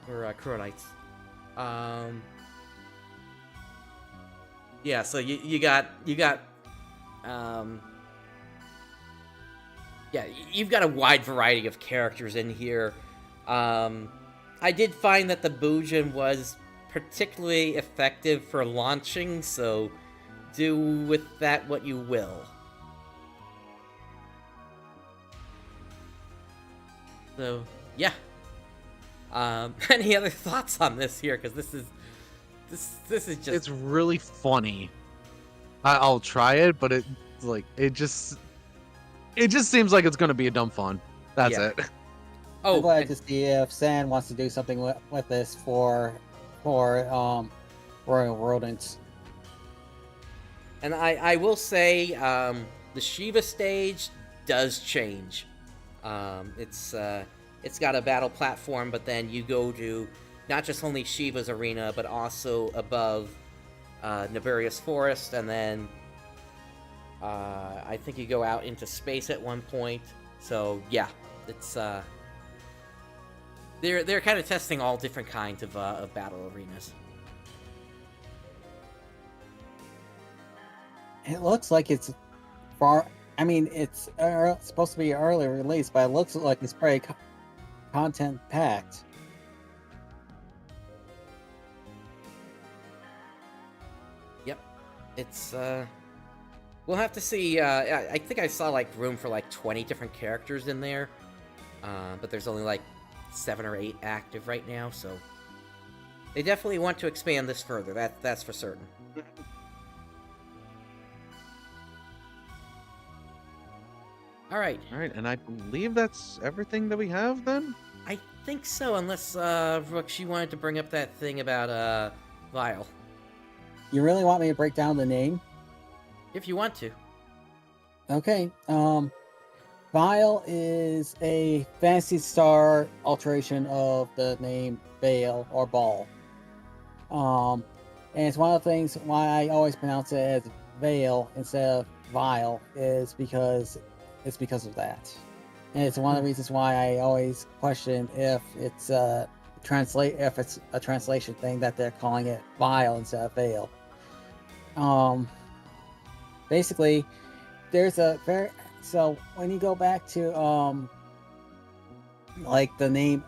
Or Kuronites. Yeah, so you got yeah, you've got a wide variety of characters in here. I did find that the Bujin was particularly effective for launching, so do with that what you will. So, yeah. Any other thoughts on this here? Because this is just... It's really funny. I'll try it, but it just seems like it's gonna be a dumb fun. That's it. I'm glad to see if San wants to do something with this for Royal Rodents. And I will say, the Shiva stage does change. It's got a battle platform, but then you go to not just only Shiva's arena, but also above Niburia's Forest, and then I think you go out into space at one point. So yeah, it's they're kind of testing all different kinds of battle arenas. It looks like it's far. I mean, it's supposed to be an early release, but it looks like it's pretty content packed. Yep, it's we'll have to see. I think I saw like room for like 20 different characters in there, but there's only like 7 or 8 active right now, so they definitely want to expand this further. That's for certain. All right, and I believe that's everything that we have then? I think so, unless Brooks, you wanted to bring up that thing about Vile. You really want me to break down the name? If you want to. Okay. Vile is a Phantasy Star alteration of the name Bale or Ball. And it's one of the things why I always pronounce it as Vale instead of Vile is because of that. And it's one of the reasons why I always question if it's a translation thing that they're calling it Vile instead of Vale. Basically, there's a so when you go back to like the name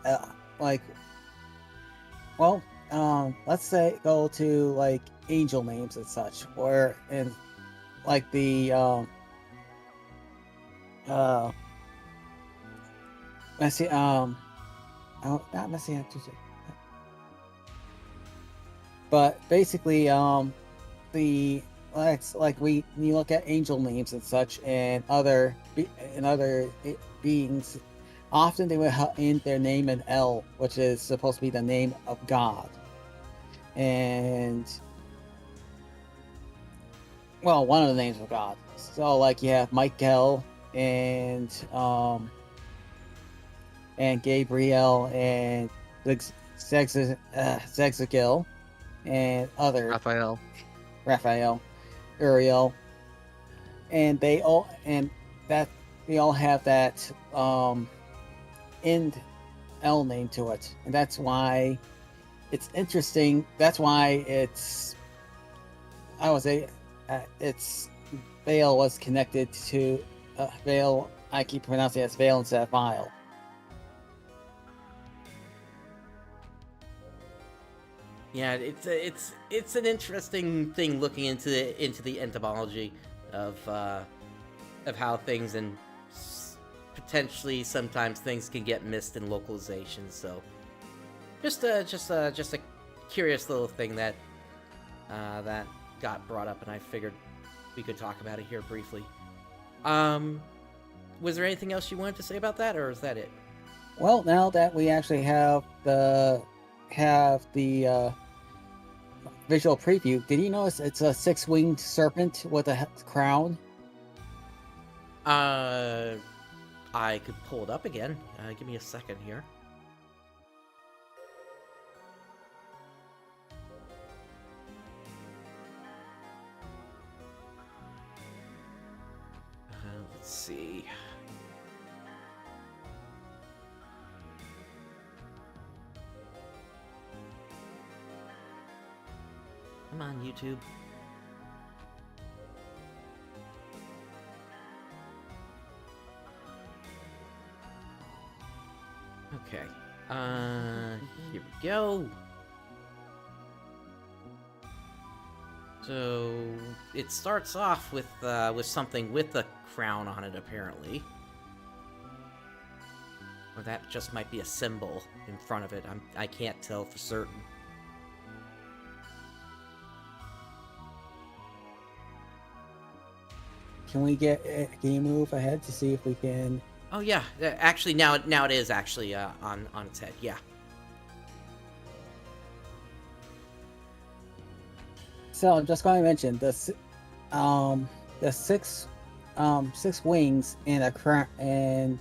let's say go to like angel names and such, where in like the Messy not Messy, but basically the like when you look at angel names and such and other beings, often they will end their name in L, which is supposed to be the name of God. And well, one of the names of God. So like you have Michael and Gabriel and Zexagil and other Raphael, Uriel, and they all have that end L name to it, and that's why it's interesting. That's why it's Vale was connected to Vale. I keep pronouncing it as Vale instead of Vile. Yeah, it's an interesting thing looking into the etymology of how things and potentially sometimes things can get missed in localization. So just a curious little thing that that got brought up, and I figured we could talk about it here briefly. Was there anything else you wanted to say about that, or is that it? Well, now that we actually have the visual preview, did you notice it's a 6-winged serpent with a crown? I could pull it up again. Give me a second here. Let's see. Come on, YouTube. Okay. Here we go. So it starts off with something with a crown on it, apparently. Or that just might be a symbol in front of it. I can't tell for certain. Can you move ahead to see if we can? Oh yeah, actually now it is actually on its head. Yeah. So I'm just going to mention the six wings and a crown, and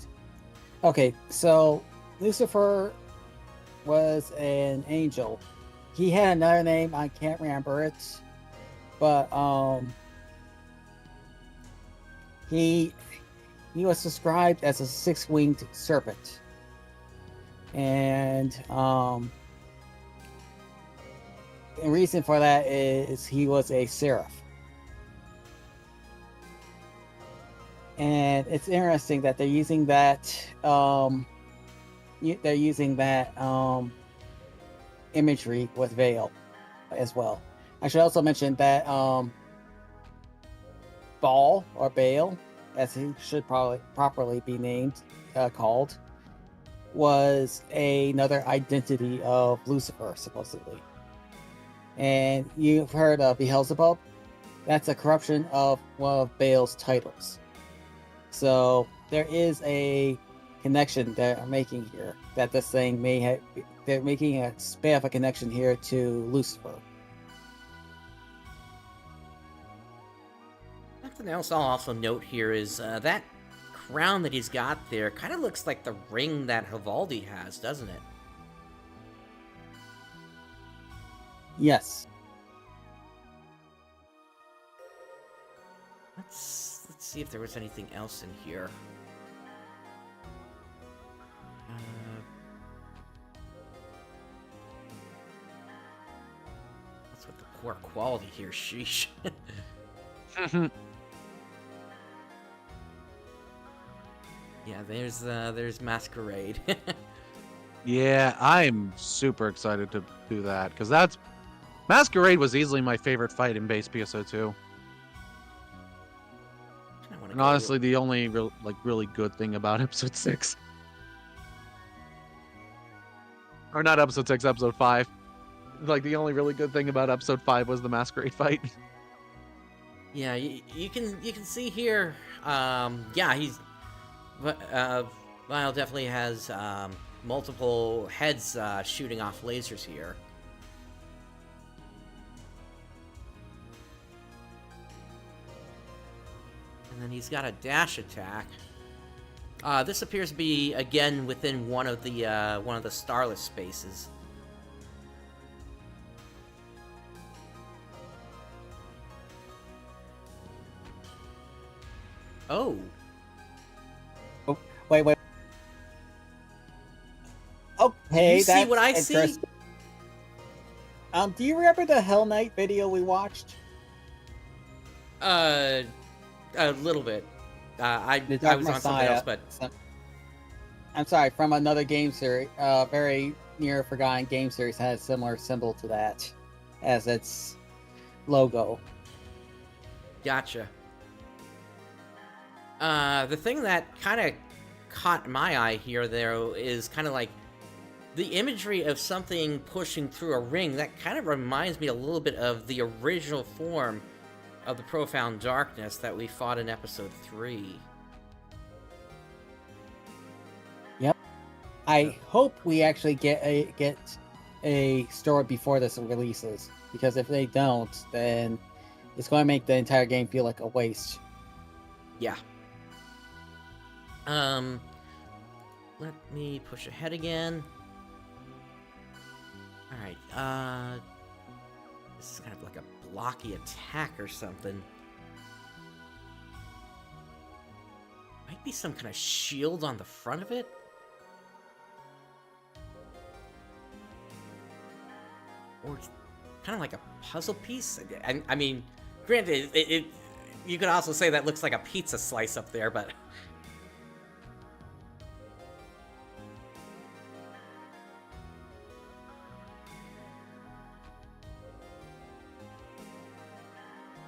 Okay, so Lucifer was an angel. He had another name, I can't remember it, but he was described as a six-winged serpent, and the reason for that is he was a seraph. And it's interesting that they're using that imagery with Veil as well. I should also mention that Baal, or Baal, as he should probably properly be named, called, was another identity of Lucifer, supposedly. And you've heard of Beelzebub? That's a corruption of one of Baal's titles. So there is a connection they're making here, that this thing may have, they're making a bit of a connection here to Lucifer. Something else I'll also note here is that crown that he's got there kind of looks like the ring that Havaldi has, doesn't it? Yes. Let's see if there was anything else in here. What's with the poor quality here, sheesh. Yeah, there's Masquerade. Yeah, I'm super excited to do that, because that's... Masquerade was easily my favorite fight in base PSO2. And honestly, the only really good thing about episode 6. Or not episode 6, episode 5. Like, the only really good thing about episode 5 was the Masquerade fight. Yeah, you can see here, yeah, he's... Lyle definitely has multiple heads shooting off lasers here. And then he's got a dash attack. This appears to be again within one of the starless spaces. Oh. Oh, wait. Okay, you see what I see? Do you remember the Hell Knight video we watched? A little bit. I was on something else, but I'm sorry, from another game series, very near forgotten game series has a similar symbol to that as its logo. Gotcha. The thing that kind of caught my eye here, though, is kind of like the imagery of something pushing through a ring. That kind of reminds me a little bit of the original form of the Profound Darkness that we fought in episode 3. Yep. I hope we actually get a story before this releases, because if they don't, then it's going to make the entire game feel like a waste. Yeah. Let me push ahead again. Alright, this is kind of like a blocky attack or something. Might be some kind of shield on the front of it. Or it's kind of like a puzzle piece. I mean, granted, you could also say that looks like a pizza slice up there, but...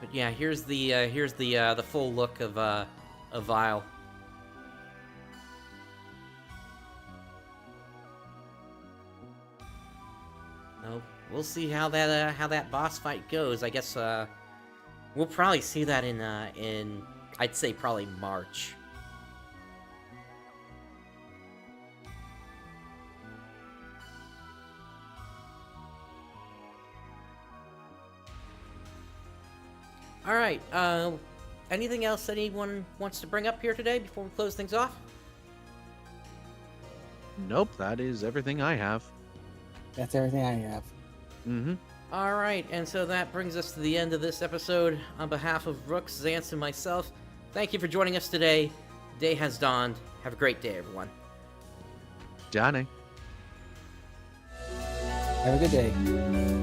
But yeah, here's the full look of Vile. Well, we'll see how that boss fight goes. I guess we'll probably see that in I'd say probably March. Alright, anything else anyone wants to bring up here today before we close things off? Nope, that is everything I have. That's everything I have. Mm-hmm. All right, and so that brings us to the end of this episode. On behalf of Rooks, Xance, and myself, thank you for joining us today. Day has dawned. Have a great day, everyone. Johnny. Have a good day.